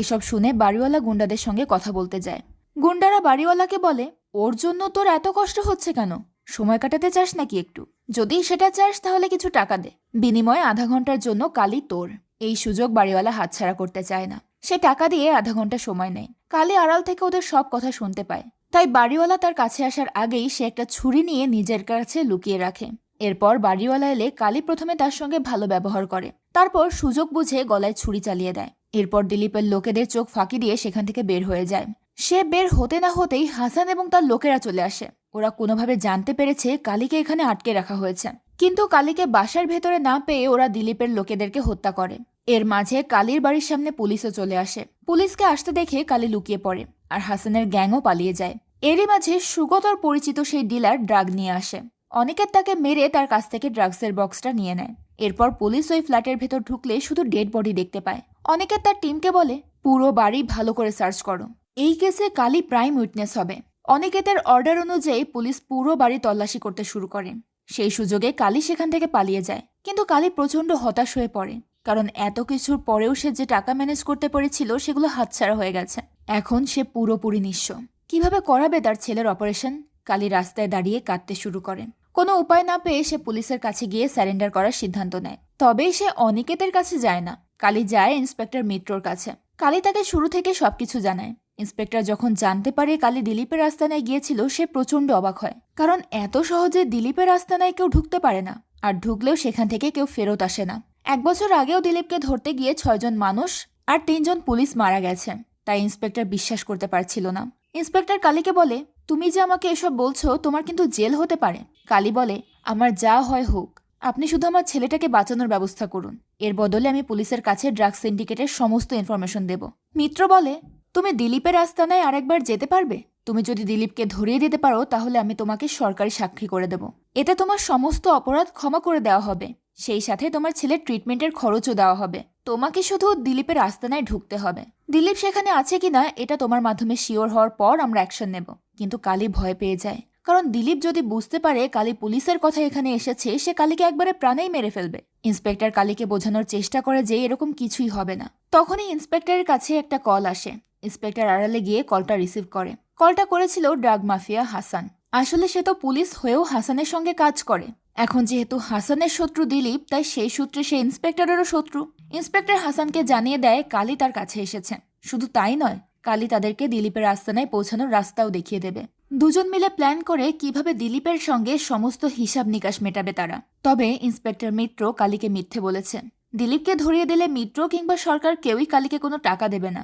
এসব শুনে বাড়িওয়ালা গুন্ডাদের সঙ্গে কথা বলতে যায়। গুন্ডারা বাড়িওয়ালাকে বলে, ওর জন্য তোর এত কষ্ট হচ্ছে কেন? সময় কাটাতে চাস নাকি একটু? যদি সেটা চাস তাহলে কিছু টাকা দে, বিনিময়ে আধা ঘন্টার জন্য কালী তোর। এই সুযোগ বাড়িওয়ালা হাতছাড়া করতে চায় না। সে টাকা দিয়ে আধা ঘন্টা সময় নেয়। কালী আড়াল থেকে ওদের সব কথা শুনতে পায়, তাই বাড়িওয়ালা তার কাছে আসার আগেই সে একটা ছুরি নিয়ে নিজের কাছে লুকিয়ে রাখে। এরপর বাড়িওয়ালা এলে কালী প্রথমে তার সঙ্গে ভালো ব্যবহার করে, তারপর সুযোগ বুঝে গলায় ছুরি চালিয়ে দেয়। এরপর দিলীপের লোকেদের চোখ ফাঁকি দিয়ে সেখান থেকে বের হয়ে যায়। সে বের হতে না হতেই হাসান এবং তার লোকেরা চলে আসে। ওরা কোনোভাবে জানতে পেরেছে কালীকে এখানে আটকে রাখা হয়েছে, কিন্তু কালীকে বাসার ভেতরে না পেয়ে ওরা দিলীপের লোকেদেরকে হত্যা করে। এর মাঝে কালীর বাড়ির সামনে পুলিশও চলে আসে। পুলিশকে আসতে দেখে কালী লুকিয়ে পড়ে আর হাসানের গ্যাংও পালিয়ে যায়। এরই মাঝে সুগতর পরিচিত সেই ডিলার ড্রাগ নিয়ে আসে। অনিকেত তাকে মেরে তার কাছ থেকে ড্রাগসের বক্সটা নিয়ে নেয়। এরপর পুলিশ ওই ফ্ল্যাটের ভেতর ঢুকলে শুধু ডেড বডি দেখতে পায়। অনিকেত তার টিমকে বলে, পুরো বাড়ি ভালো করে সার্চ করো, এই কেসে কালী প্রাইম উইটনেস হবে। অনিকেতের অর্ডার অনুযায়ী পুলিশ পুরো বাড়ি তল্লাশি করতে শুরু করে। সেই সুযোগে কালী সেখান থেকে পালিয়ে যায়, কিন্তু কালী প্রচণ্ড হতাশ হয়ে পড়ে, কারণ এত কিছুর পরেও সে যে টাকা ম্যানেজ করতে পেরেছিল সেগুলো হাতছাড়া হয়ে গেছে। এখন সে পুরোপুরি নিঃস্ব। কিভাবে করাবে তার ছেলের অপারেশন? কালী রাস্তায় দাঁড়িয়ে কাঁদতে শুরু করে। কোনো উপায় না পেয়ে সে পুলিশের কাছে গিয়ে স্যারেন্ডার করার সিদ্ধান্ত নেয়। তবেই সে অনিকেতের কাছে যায় না, কালী যায় ইন্সপেক্টর মিত্রর কাছে। কালী তাকে শুরু থেকে সবকিছু জানায়। ইন্সপেক্টর যখন জানতে পারে কালী দিলীপের আস্তানায় গিয়েছিল, সে প্রচণ্ড অবাক হয়, কারণ এত সহজে দিলীপের আস্তানায় কেউ ঢুকতে পারে না, আর ঢুকলেও সেখান থেকে কেউ ফেরত আসে না। 1 বছর আগেও দিলীপকে ধরতে গিয়ে 6 জন মানুষ আর 3 জন পুলিশ মারা গেছে, তাই ইন্সপেক্টর বিশ্বাস করতে পারছিল না। ইন্সপেক্টর কালীকে বলে, তুমি যে আমাকে এসব বলছো, তোমার কিন্তু জেল হতে পারে। কালী বলে, আমার যা হয় হোক, আপনি শুধু আমার ছেলেটাকে বাঁচানোর ব্যবস্থা করুন, এর বদলে আমি পুলিশের কাছে ড্রাগ সিন্ডিকেটের সমস্ত ইনফরমেশন দেব। মিত্র বলে, তুমি দিলীপের আস্তানায় আরেকবার যেতে পারবে? তুমি যদি দিলীপকে ধরিয়ে দিতে পারো তাহলে আমি তোমাকে সরকারি সাক্ষী করে দেব। এতে তোমার সমস্ত অপরাধ ক্ষমা করে দেওয়া হবে, সেই সাথে তোমার ছেলের ট্রিটমেন্টের খরচও দেওয়া হবে। তোমাকে শুধু দিলীপের আস্তানায় ঢুকতে হবে। দিলীপ সেখানে আছে কিনা এটা তোমার মাধ্যমে শিওর হওয়ার পর আমরা অ্যাকশন নেব। কিন্তু কালী ভয় পেয়ে যায়, কারণ দিলীপ যদি বুঝতে পারে কালী পুলিশের কথা এখানে এসেছে, সে কালীকে একবারে প্রাণেই মেরে ফেলবে। ইন্সপেক্টর কালীকে বোঝানোর চেষ্টা করে যে এরকম কিছুই হবে না। তখনই ইন্সপেক্টরের কাছে একটা কল আসে। ইন্সপেক্টর আড়ালে গিয়ে কলটা রিসিভ করে। কলটা করেছিল ড্রাগ মাফিয়া হাসান। আসলে সে তো পুলিশ হয়েও হাসানের সঙ্গে কাজ করে। এখন যেহেতু হাসানের শত্রু দিলীপ, তাই সেই সূত্রে সে ইন্সপেক্টরেরও শত্রু। ইন্সপেক্টর হাসানকে জানিয়ে দেয় কালী তার কাছে এসেছে। শুধু তাই নয়, কালী তাদেরকে দিলীপের আস্তানায় পৌঁছানোর রাস্তাও দেখিয়ে দেবে। দুজন মিলে প্ল্যান করে কিভাবে দিলীপের সঙ্গে সমস্ত হিসাব নিকাশ মেটাবে তারা। তবে ইন্সপেক্টর মিত্র কালীকে মিথ্যে বলেছে। দিলীপকে ধরিয়ে দিলে মিত্র কিংবা সরকার কেউই কালীকে কোনো টাকা দেবে না।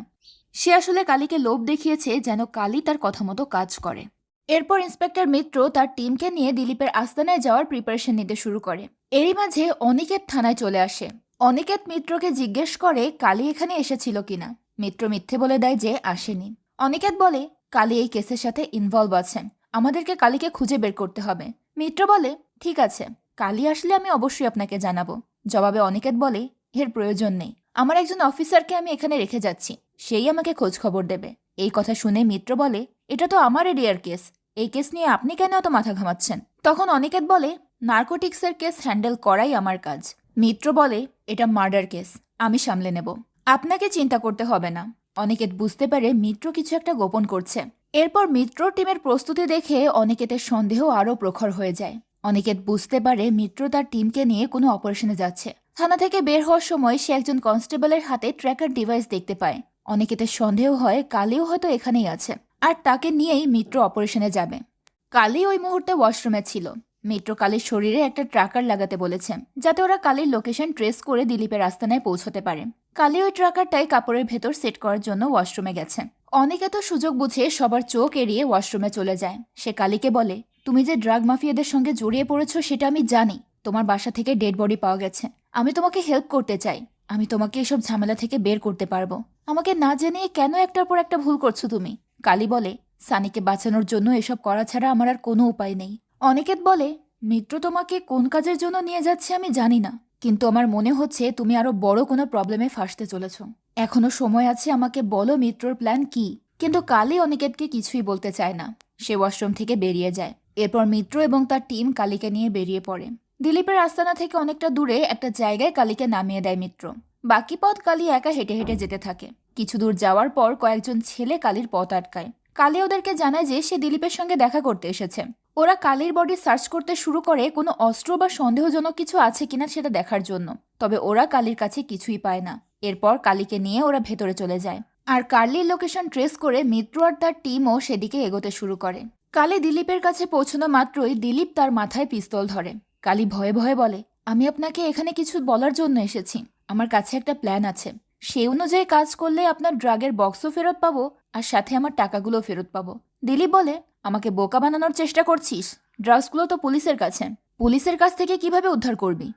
সে আসলে কালীকে লোভ দেখিয়েছে যেন কালী তার কথা মতো কাজ করে। এরপর ইন্সপেক্টর মিত্র তার টিমকে নিয়ে দিলীপের আস্তানায় যাওয়ার প্রিপারেশন নিতে শুরু করে। এরই মাঝে অনিকেত থানায় চলে আসে। অনিকেত মিত্রকে জিজ্ঞেস করে কালী এখানে এসেছিল কিনা। মিত্র মিথ্যে বলে দেয় যে আসেনি। অনিকেত বলে, কালী এই কেসের সাথে ইনভলভ আছে, আমাদেরকে কালীকে খুঁজে বের করতে হবে। মিত্র বলে, ঠিক আছে, কালী আসলে আমি অবশ্যই আপনাকে জানাবো। জবাবে অনিকেত বলে, এর প্রয়োজন নেই, আমার একজন অফিসারকে আমি এখানে রেখে যাচ্ছি, সেই আমাকে খোঁজ খবর দেবে। এই কথা শুনে মিত্র বলে, এটা তো আমার এরিয়ার কেস, এই কেস নিয়ে আপনি কেন এত মাথা ঘামাচ্ছেন? তখন অনিকেত বলে, নার্কোটিক্সের কেস হ্যান্ডেল করাই আমার কাজ। মিত্র বলে, এটা মার্ডার কেস, আমি সামলে নেব, আপনাকে চিন্তা করতে হবে না। অনিকেত বুঝতে পারে মিত্র কিছু একটা গোপন করছে। এরপর মিত্র টিমের প্রস্তুতি দেখে অনিকেতের সন্দেহ আরও প্রখর হয়ে যায়। অনিকেত বুঝতে পারে মিত্র তার টিমকে নিয়ে কোনো অপারেশনে যাচ্ছে। থানা থেকে বের হওয়ার সময় সে একজন কনস্টেবলের হাতে ট্র্যাকার ডিভাইস দেখতে পায়। অনিকেতের সন্দেহ হয় কালীও হয়তো এখানেই আছে, আর তাকে নিয়েই মিত্র অপারেশনে যাবে। কালী ওই মুহূর্তে ওয়াশরুমে ছিল। মিত্র কালীর শরীরে একটা ট্র্যাকার লাগাতে বলেছে, যাতে ওরা কালীর লোকেশন ট্রেস করে দিলীপের আস্তানায় পৌঁছতে পারে। কালী ওই ট্র্যাকারটাই কাপড়ের ভেতর সেট করার জন্য ওয়াশরুমে গেছে। অনিকেত সুযোগ বুঝে সবার চোখ এড়িয়ে ওয়াশরুমে চলে যায়। সে কালীকে বলে, তুমি যে ড্রাগ মাফিয়াদের সঙ্গে জড়িয়ে পড়েছ সেটা আমি জানি, তোমার বাসা থেকে ডেড বডি পাওয়া গেছে, আমি তোমাকে হেল্প করতে চাই, আমি তোমাকে এসব ঝামেলা থেকে বের করতে পারবো, আমাকে না জানিয়ে কেন একটার পর একটা ভুল করছো তুমি? কালী বলে, সানিকে বাঁচানোর জন্য এসব করা ছাড়া আমার আর কোনো উপায় নেই। অনিকেত বলে, মিত্র তোমাকে কোন কাজের জন্য নিয়ে যাচ্ছে আমি জানি না, কিন্তু আমার মনে হচ্ছে তুমি আরো বড় কোনো প্রবলেমে ফাঁসতে চলেছ। এখনো সময় আছে, আমাকে বলো মিত্রর প্ল্যান কি? কিন্তু কালী অনিকেতকে কিছুই বলতে চায় না। সে ওয়াশরুম থেকে বেরিয়ে যায়। এরপর মিত্র এবং তার টিম কালীকে নিয়ে বেরিয়ে পড়ে। দিলীপের আস্তানা থেকে অনেকটা দূরে একটা জায়গায় কালীকে নামিয়ে দেয় মিত্র। বাকি পথ কালী একা হেঁটে হেঁটে যেতে থাকে। কিছু দূর যাওয়ার পর কয়েকজন ছেলে কালীর পথ আটকায়। কালী ওদেরকে জানায় যে সে দিলীপের সঙ্গে দেখা করতে এসেছে। ওরা কালীর বডি সার্চ করতে শুরু করে কোনো অস্ত্র বা সন্দেহজনক কিছু আছে কিনা সেটা দেখার জন্য। তবে ওরা কালীর কাছে কিছুই পায় না। এরপর কালীকে নিয়ে ওরা ভেতরে চলে যায়। আর কালীর লোকেশন ট্রেস করে মিত্র আর তার টিমও সেদিকে এগোতে শুরু করে। কালী দিলীপের কাছে পৌঁছানো মাত্রই দিলীপ তার মাথায় পিস্তল ধরে। কালী ভয়ে ভয়ে বলে, আমি আপনাকে এখানে কিছু বলার জন্য এসেছি, আমার কাছে একটা প্ল্যান আছে, সেই অনুযায়ী কাজ করলে আপনার ড্রাগের বক্সও ফেরত পাবো, আর সাথে আমার টাকাগুলো ফেরত পাবো। দিলীপ বলে, আমাকে বোকা বানানোর চেষ্টা করছিস? ড্রাগসগুলো তো পুলিশের কাছে, পুলিশের কাছ থেকে কিভাবে উদ্ধার করবি?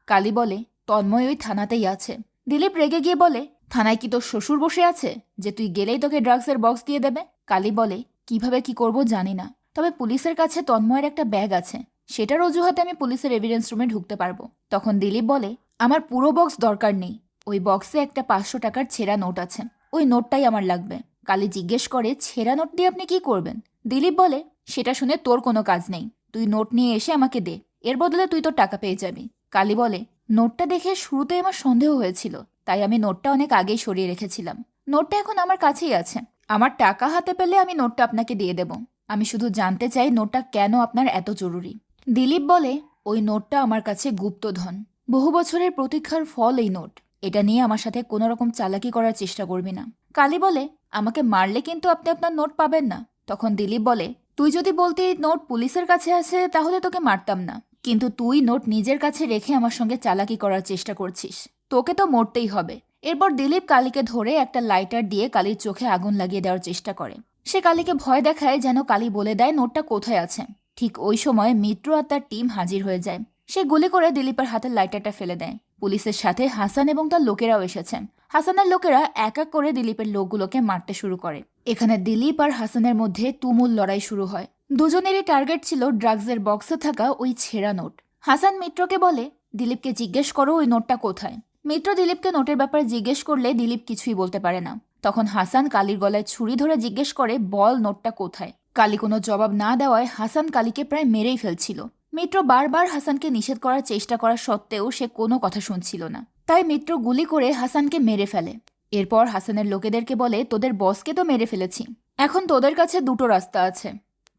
কালী বলে, তন্ময় ওই থানাতেই আছে। দিলীপ রেগে গিয়ে বলে, থানায় কি তোর শ্বশুর বসে আছে যে তুই গেলেই তোকে ড্রাগসের বক্স দিয়ে দেবে? কালী বলে, কিভাবে কি করব জানি না, তবে পুলিশের কাছে তন্ময়ের একটা ব্যাগ আছে, সেটার অজুহাতে আমি পুলিশের এভিডেন্স রুমে ঢুকতে পারবো। তখন দিলীপ বলে, আমার পুরো বক্স দরকার নেই, ওই বক্সে একটা 500 টাকার ছেঁড়া নোট আছে, ওই নোটটাই আমার লাগবে। কালী জিজ্ঞেস করে, ছেঁড়া নোট দিয়ে আপনি কি করবেন? দিলীপ বলে, সেটা শুনে তোর কোনো কাজ নেই, তুই নোট নিয়ে এসে আমাকে দে, এর বদলে তুই তোর টাকা পেয়ে যাবি। কালী বলে, নোটটা দেখে শুরুতে আমার সন্দেহ হয়েছিল, তাই আমি নোটটা অনেক আগেই সরিয়ে রেখেছিলাম, নোটটা এখন আমার কাছেই আছে, আমার টাকা হাতে পেলে আমি নোটটা আপনাকে দিয়ে দেব, আমি শুধু জানতে চাই নোটটা কেন আপনার এত জরুরি। দিলীপ বলে, ওই নোটটা আমার কাছে গুপ্তধন, বহু বছরের প্রতীক্ষার ফল এই নোট, এটা নিয়ে আমার সাথে কোনো রকম চালাকি করার চেষ্টা করবি না। কালী বলে, আমাকে মারলে কিন্তু আপনি আপনার নোট পাবেন না। তখন দিলীপ বলে, তুই যদি বলতে এই নোট পুলিশের কাছে আছে তাহলে তোকে মারতাম না, কিন্তু তুই নোট নিজের কাছে রেখে আমার সঙ্গে চালাকি করার চেষ্টা করছিস, তোকে তো মরতেই হবে। এরপর দিলীপ কালীকে ধরে একটা লাইটার দিয়ে কালীর চোখে আগুন লাগিয়ে দেওয়ার চেষ্টা করে। সে কালীকে ভয় দেখায় যেন কালী বলে দেয় নোটটা কোথায় আছে। ঠিক ওই সময় মিত্র আর তার টিম হাজির হয়ে যায়। সে গুলি করে দিলীপের হাতের লাইটারটা ফেলে দেয়। পুলিশের সাথে হাসান এবং তার লোকেরাও এসেছেন। হাসানের লোকেরা এক এক করে দিলীপের লোকগুলোকে মারতে শুরু করে। এখানে দিলীপ আর হাসানের মধ্যে তুমুল লড়াই শুরু হয়। দুজনেরই টার্গেট ছিল ড্রাগসের বক্সে থাকা ওই ছেঁড়া নোট। হাসান মিত্রকে বলে, দিলীপকে জিজ্ঞেস করো ওই নোটটা কোথায়। মিত্র দিলীপকে নোটের ব্যাপারে জিজ্ঞেস করলে দিলীপ কিছুই বলতে পারে না। তখন হাসান কালীর গলায় ছুরি ধরে জিজ্ঞেস করে, বল নোটটা কোথায়। কালী কোনো জবাব না দেওয়ায় হাসান কালীকে প্রায় মেরেই ফেলছিল। মিত্র বারবার হাসানকে নিষেধ করার চেষ্টা করা সত্ত্বেও সে কোনো কথা শুনছিল না, তাই মিত্র গুলি করে হাসানকে মেরে ফেলে। এরপর হাসানের লোকেদেরকে বলে, তোদের বসকে তো মেরে ফেলেছি, এখন তোদের কাছে দুটো রাস্তা আছে।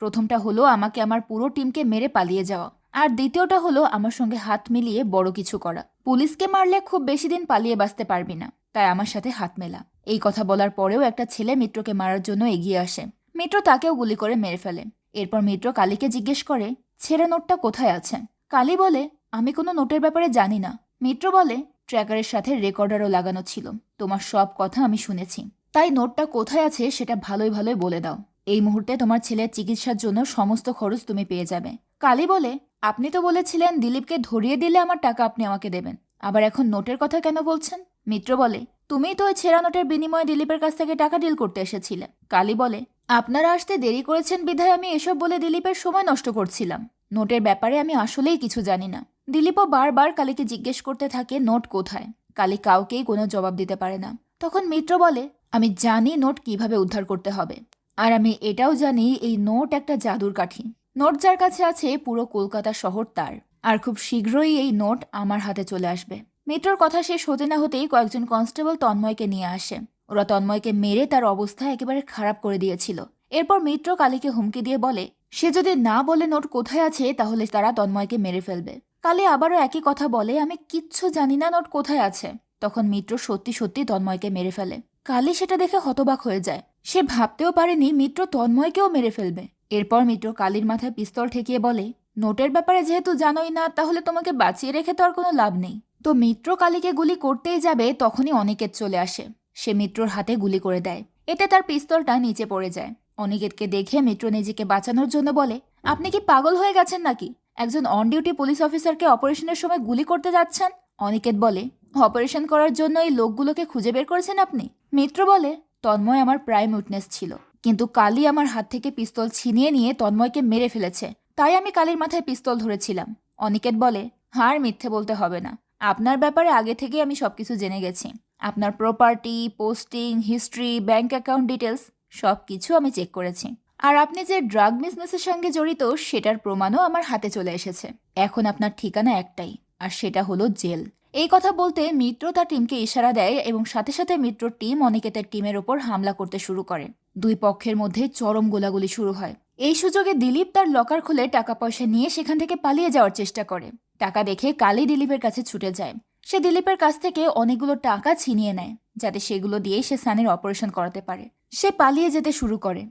প্রথমটা হলো আমাকে আমার পুরো টিমকে মেরে পালিয়ে যাওয়া, আর দ্বিতীয়টা হলো আমার সঙ্গে হাত মিলিয়ে বড় কিছু করা। পুলিশকে মারলে খুব বেশি দিন পালিয়ে বাঁচতে পারবি না, তাই আমার সাথে হাত মেলা। এই কথা বলার পরেও একটা ছেলে মিত্রকে মারার জন্য এগিয়ে আসে। মিত্র তাকেও গুলি করে মেরে ফেলে। এরপর মিত্র কালীকে জিজ্ঞেস করে, ছেঁড়া নোটটা কোথায় আছে। কালী বলে, আমি কোনো নোটের ব্যাপারে জানি না। মিত্র বলে, ট্র্যাকারের সাথে রেকর্ডারও লাগানো ছিল, তোমার সব কথা আমি শুনেছি, তাই নোটটা কোথায় আছে সেটা ভালোই ভালোই বলে দাও। এই মুহূর্তে তোমার ছেলের চিকিৎসার জন্য সমস্ত খরচ তুমি পেয়ে যাবে। কালী বলে, আপনি তো বলেছিলেন দিলীপকে ধরিয়ে দিলে আমার টাকা আপনি আমাকে দেবেন, আবার এখন নোটের কথা কেন বলছেন? মিত্র বলে, তুমিই তো ওই ছেঁড়া নোটের বিনিময়ে দিলীপের কাছ থেকে টাকা ডিল করতে এসেছিলে। কালী বলে, আপনারা আসতে দেরি করেছেন বিধায় আমি এসব বলে দিলীপের সময় নষ্ট করছিলাম। নোটের ব্যাপারে আমি আসলেই কিছু জানি না। দিলীপও বারবার কালীকে জিজ্ঞেস করতে থাকে নোট কোথায়। কালী কাউকেই কোনো জবাব দিতে পারে না। তখন মিত্র বলে, আমি জানি নোট কিভাবে উদ্ধার করতে হবে, আর আমি এটাও জানি এই নোট একটা জাদুর কাঠি। নোট যার কাছে আছে পুরো কলকাতা শহর তার, আর খুব শীঘ্রই এই নোট আমার হাতে চলে আসবে। মিত্রর কথা শেষ হতে না হতেই কয়েকজন কনস্টেবল তন্ময়কে নিয়ে আসে। ওরা তন্ময়কে মেরে তার অবস্থা একেবারে খারাপ করে দিয়েছিল। এরপর মিত্র কালীকে হুমকি দিয়ে বলে, সে যদি না বলে নোট কোথায় আছে তাহলে তারা তন্ময়কে মেরে ফেলবে। কালী আবারও একই কথা বলে, আমি কিচ্ছু জানি না নোট কোথায় আছে। তখন মিত্র সত্যি সত্যি তন্ময়কে মেরে ফেলে। কালী সেটা দেখে হতবাক হয়ে যায়। সে ভাবতেও পারেনি মিত্র তন্ময়কেও মেরে ফেলবে। এরপর মিত্র কালীর মাথায় পিস্তল ঠেকিয়ে বলে, নোটের ব্যাপারে যেহেতু জানোই না তাহলে তোমাকে বাঁচিয়ে রেখে তো আর কোনো লাভ নেই। তো মিত্র কালীকে গুলি করতেই যাবে তখনই অনিকেত চলে আসে। সে মিত্রর হাতে গুলি করে দেয়। এতে তার পিস্তলটা নিচে পড়ে যায়। অনিকেতকে দেখে মিত্র নিজেকে বাঁচানোর জন্য বলে, আপনি কি পাগল হয়ে গেছেন নাকি? একজন অন ডিউটি পুলিশ অফিসারকে অপারেশনের সময় গুলি করতে যাচ্ছেন? অনিকেত বলে, অপারেশন করার জন্য এই লোকগুলোকে খুঁজে বের করেছেন আপনি? মিত্র বলে, তন্ময় আমার প্রাইম উইটনেস ছিল, কিন্তু কালী আমার হাত থেকে পিস্তল ছিনিয়ে নিয়ে তন্ময়কে মেরে ফেলেছে, তাই আমি কালীর মাথায় পিস্তল ধরেছিলাম। অনিকেত বলে, হার মিথ্যে বলতে হবে না, আপনার ব্যাপারে আগে থেকে আমি সবকিছু জেনে গেছি। আপনার property, posting, history, bank account details সবকিছু আমি চেক করেছি। আর আপনি যে ড্রাগ বিজনেসের সঙ্গে জড়িত সেটার প্রমাণও আমার হাতে চলে এসেছে। এখন আপনার ঠিকানা একটাই, আর সেটা হলো জেল। এই কথা বলতে মিত্র তার টিমকে ইশারা দেয় এবং সাথে সাথে মিত্রর টিম অনিকেতের টিমের ওপর হামলা করতে শুরু করে। দুই পক্ষের মধ্যে চরম গোলাগুলি শুরু হয়। এই সুযোগে দিলীপ তার লকার খুলে টাকা পয়সা নিয়ে সেখান থেকে পালিয়ে যাওয়ার চেষ্টা করে। টাকা দেখে কালী দিলীপের কাছে ছুটে যায়। সে দিলীপের কাছ থেকে অনেকগুলো টাকা ছিনিয়ে নেয়, যাতে সেগুলো দিয়ে সে সানির অপারেশন করাতে পারে। সে পালিয়ে যেতে শুরু করে।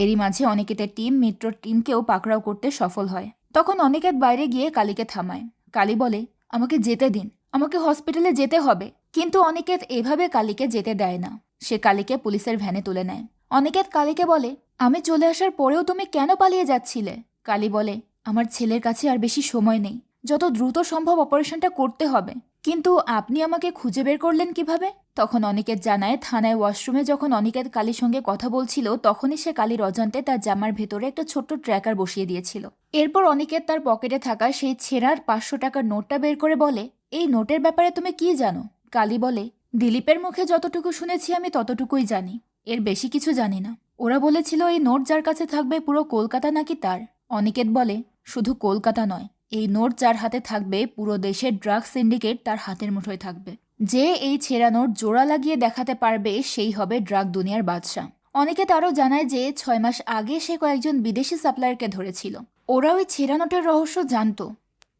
এরই মাঝে অনিকেতের টিম মিত্রর টিমকেও পাকড়াও করতে সফল হয়। তখন অনিকেত বাইরে গিয়ে কালীকে থামায়। কালী বলে, আমাকে যেতে দিন, আমাকে হসপিটালে যেতে হবে। কিন্তু অনিকেত এভাবে কালীকে যেতে দেয় না। সে কালীকে পুলিশের ভ্যানে তুলে নেয়। অনিকেত কালীকে বলে, আমি চলে আসার পরেও তুমি কেন পালিয়ে যাচ্ছিলে? কালী বলে, আমার ছেলের কাছে আর বেশি সময় নেই, যত দ্রুত সম্ভব অপারেশনটা করতে হবে। কিন্তু আপনি আমাকে খুঁজে বের করলেন কিভাবে? তখন অনিকেত জানায়, থানায় ওয়াশরুমে যখন অনিকেত কালীর সঙ্গে কথা বলছিল তখনই সে কালীর অজান্তে তার জামার ভেতরে একটা ছোট্ট ট্র্যাকার বসিয়ে দিয়েছিল। এরপর অনিকেত তার পকেটে থাকা সেই ছেঁড়ার 500 টাকার নোটটা বের করে বলে, এই নোটের ব্যাপারে তুমি কি জানো? কালী বলে, দিলীপের মুখে যতটুকু শুনেছি আমি ততটুকুই জানি, এর বেশি কিছু জানি না। ওরা বলেছিল এই নোট যার কাছে থাকবে পুরো কলকাতা নাকি তার। অনিকেত বলে, শুধু কলকাতা নয়, এই নোট যার হাতে থাকবে পুরো দেশের ড্রাগ সিন্ডিকেট তার হাতের মুঠোয় থাকবে। যে এই ছেঁড়া নোট জোড়া লাগিয়ে দেখাতে পারবে সেই হবে ড্রাগ দুনিয়ার বাদশা। অনিকেত আরও জানায় যে 6 মাস আগে সে কয়েকজন বিদেশি সাপ্লায়ারকে ধরেছিল। ওরা ওই ছেঁড়া নোটের রহস্য জানতো।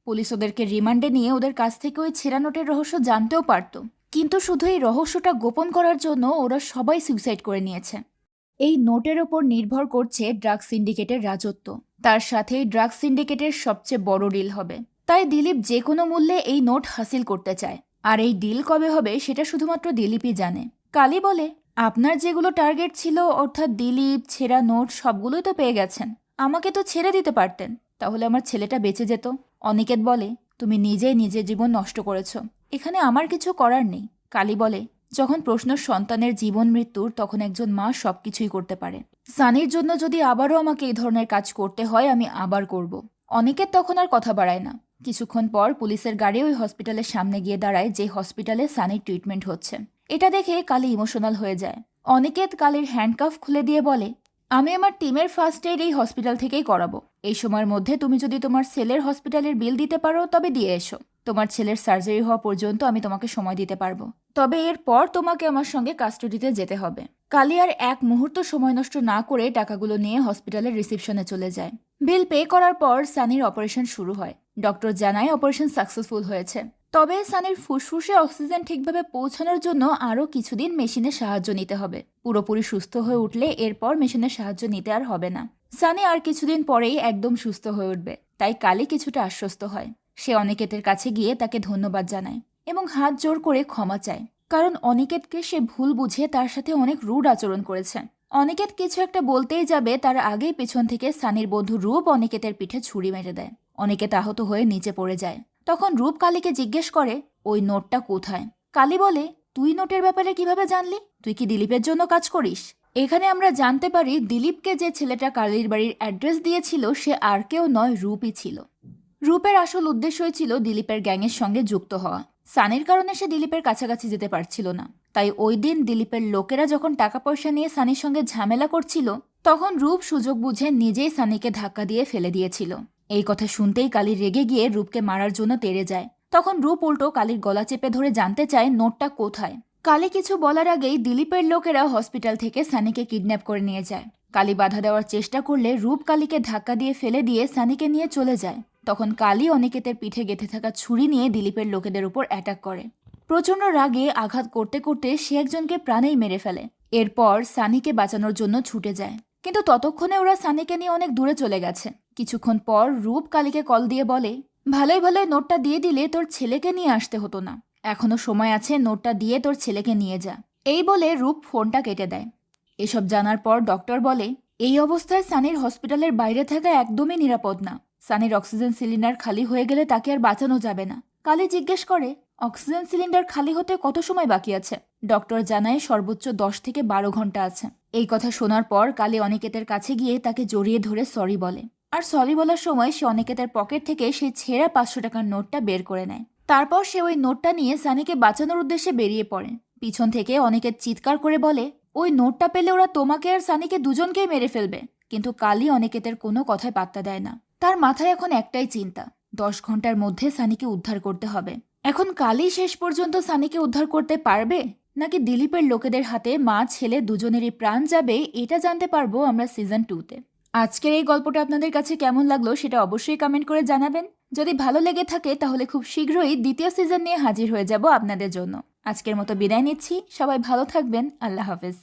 পুলিশ ওদেরকে রিমান্ডে নিয়ে ওদের কাছ থেকে ওই ছেঁড়া নোটের রহস্য জানতেও পারত, কিন্তু শুধু এই রহস্যটা গোপন করার জন্য ওরা সবাই সুইসাইড করে নিয়েছে। এই নোটের ওপর নির্ভর করছে ড্রাগ সিন্ডিকেটের রাজত্ব। তার সাথেই ড্রাগ সিন্ডিকেটের সবচেয়ে বড় ডিল হবে। তাই দিলীপ যে কোনো মূল্যে এই নোট হাসিল করতে চায়। আর এই ডিল কবে হবে সেটা শুধুমাত্র দিলীপই জানে। কালী বলে, আপনার যেগুলো টার্গেট ছিল অর্থাৎ দিলীপ, ছেঁড়া নোট সবগুলোই তো পেয়ে গেছেন। আমাকে তো ছেড়ে দিতে পারতেন, তাহলে আমার ছেলেটা বেঁচে যেত। অনিকেত বলে, তুমি নিজেই নিজের জীবন নষ্ট করেছ, এখানে আমার কিছু করার নেই। কালী বলে, যখন প্রশ্ন সন্তানের জীবন মৃত্যুর তখন একজন মা সবকিছুই করতে পারে। সানির জন্য যদি আবারও আমাকে এই ধরনের কাজ করতে হয় আমি আবার করব। অনিকেত তখন আর কথা বাড়ায় না। কিছুক্ষণ পর পুলিশের গাড়ি ওই হসপিটালের সামনে গিয়ে দাঁড়ায় যে হসপিটালে সানির ট্রিটমেন্ট হচ্ছে। এটা দেখে কালী ইমোশনাল হয়ে যায়। অনিকেত কালীর হ্যান্ডকাফ খুলে দিয়ে বলে, আমি আমার টিমের ফার্স্ট এইড এই হসপিটাল থেকেই করাবো। এই সময়ের মধ্যে তুমি যদি তোমার ছেলের হসপিটালের বিল দিতে পারো তবে দিয়ে এসো। তোমার ছেলের সার্জারি হওয়া পর্যন্ত আমি তোমাকে সময় দিতে পারবো, তবে এরপর তোমাকে আমার সঙ্গে কাস্টডিতে যেতে হবে। কালী আর এক মুহূর্ত সময় নষ্ট না করে টাকাগুলো নিয়ে হসপিটালের রিসেপশনে চলে যায়। বিল পে করার পর সানির অপারেশন শুরু হয়। ডক্টর জানায় অপারেশন সাকসেসফুল হয়েছে, তবে সানির ফুসফুসে অক্সিজেন ঠিকভাবে পৌঁছানোর জন্য আরও কিছুদিন মেশিনের সাহায্য নিতে হবে। পুরোপুরি সুস্থ হয়ে উঠলে এরপর মেশিনের সাহায্য নিতে আর হবে না। সানি আর কিছুদিন পরেই একদম সুস্থ হয়ে উঠবে, তাই কালী কিছুটা আশ্বস্ত হয়। সে অনিকেতের কাছে গিয়ে তাকে ধন্যবাদ জানায় এবং হাত জোর করে ক্ষমা চায়, কারণ অনিকেতকে সে ভুল বুঝে তার সাথে অনেক রুড আচরণ করেছে। অনিকেত কিছু একটা বলতেই যাবে তার আগেই পেছন থেকে সানির বন্ধু রূপ অনিকেতের পিঠে ছুরি মেরে দেয়। অনিকেত আহত হয়ে নিচে পড়ে যায়। তখন রূপ কালীকে জিজ্ঞেস করে, ওই নোটটা কোথায়? কালী বলে, তুই নোটের ব্যাপারে কিভাবে জানলি? তুই কি দিলীপের জন্য কাজ করিস? এখানে আমরা জানতে পারি দিলীপকে যে ছেলেটা কালীর বাড়ির অ্যাড্রেস দিয়েছিল সে আর কেউ নয়, রূপই ছিল। রূপের আসল উদ্দেশ্যই ছিল দিলীপের গ্যাংয়ের সঙ্গে যুক্ত হওয়া। সানির কারণে সে দিলীপের কাছাকাছি যেতে পারছিল না, তাই ওই দিন দিলীপের লোকেরা যখন টাকা পয়সা নিয়ে সানির সঙ্গে ঝামেলা করছিল তখন রূপ সুযোগ বুঝে নিজেই সানিকে ধাক্কা দিয়ে ফেলে দিয়েছিল। এই কথা শুনতেই কালী রেগে গিয়ে রূপকে মারার জন্য তেড়ে যায়। তখন রূপ উল্টো কালীর গলা চেপে ধরে জানতে চায় নোটটা কোথায়। কালী কিছু বলার আগেই দিলীপের লোকেরা হসপিটাল থেকে সানিকে কিডন্যাপ করে নিয়ে যায়। কালী বাধা দেওয়ার চেষ্টা করলে রূপ কালীকে ধাক্কা দিয়ে ফেলে দিয়ে সানিকে নিয়ে চলে যায়। তখন কালী অনিকেতের পিঠে গেঁথে থাকা ছুরি নিয়ে দিলীপের লোকেদের উপর অ্যাটাক করে। প্রচণ্ড রাগে আঘাত করতে করতে সে একজনকে প্রাণেই মেরে ফেলে। এরপর সানিকে বাঁচানোর জন্য ছুটে যায়, কিন্তু ততক্ষণে ওরা সানিকে নিয়ে অনেক দূরে চলে গেছে। কিছুক্ষণ পর রূপ কালীকে কল দিয়ে বলে, ভালোই ভালোই নোটটা দিয়ে দিলে তোর ছেলেকে নিয়ে আসতে হতো না, এখনো সময় আছে, নোটটা দিয়ে তোর ছেলেকে নিয়ে যা। এই বলে রূপ ফোনটা কেটে দেয়। এসব জানার পর ডক্টর বলে, এই অবস্থায় সানির হসপিটালের বাইরে থাকা একদমই নিরাপদ না। সানির অক্সিজেন সিলিন্ডার খালি হয়ে গেলে তাকে আর বাঁচানো যাবে না। কালী জিজ্ঞেস করে, অক্সিজেন সিলিন্ডার খালি হতে কত সময় বাকি আছে? ডক্টর জানায় সর্বোচ্চ 10 থেকে 12 ঘন্টা আছে। এই কথা শোনার পর কালী অনিকেতের কাছে গিয়ে তাকে জড়িয়ে ধরে সরি বলে। আর সরি বলার সময় সে অনিকেতের পকেট থেকে সেই ছেঁড়া 500 টাকার নোটটা বের করে নেয়। তারপর সে ওই নোটটা নিয়ে সানিকে বাঁচানোর উদ্দেশ্যে বেরিয়ে পড়ে। পিছন থেকে অনিকেত চিৎকার করে বলে, ওই নোটটা পেলে ওরা তোমাকে আর সানিকে দুজনকেই মেরে ফেলবে। কিন্তু কালী অনিকেতের কোনো কথায় পাত্তা দেয় না। তার মাথায় এখন একটাই চিন্তা, 10 ঘন্টার মধ্যে সানিকে উদ্ধার করতে হবে। এখন কালী শেষ পর্যন্ত সানিকে উদ্ধার করতে পারবে নাকি দিলীপের লোকেদের হাতে মা ছেলে দুজনেরই প্রাণ যাবে, এটা জানতে পারবো আমরা সিজন 2-তে। আজকের এই গল্পটা আপনাদের কাছে কেমন লাগলো সেটা অবশ্যই কমেন্ট করে জানাবেন। যদি ভালো লেগে থাকে তাহলে খুব শীঘ্রই দ্বিতীয় সিজন নিয়ে হাজির হয়ে যাব আপনাদের জন্য। আজকের মতো বিদায় নিচ্ছি, সবাই ভালো থাকবেন, আল্লাহ হাফেজ।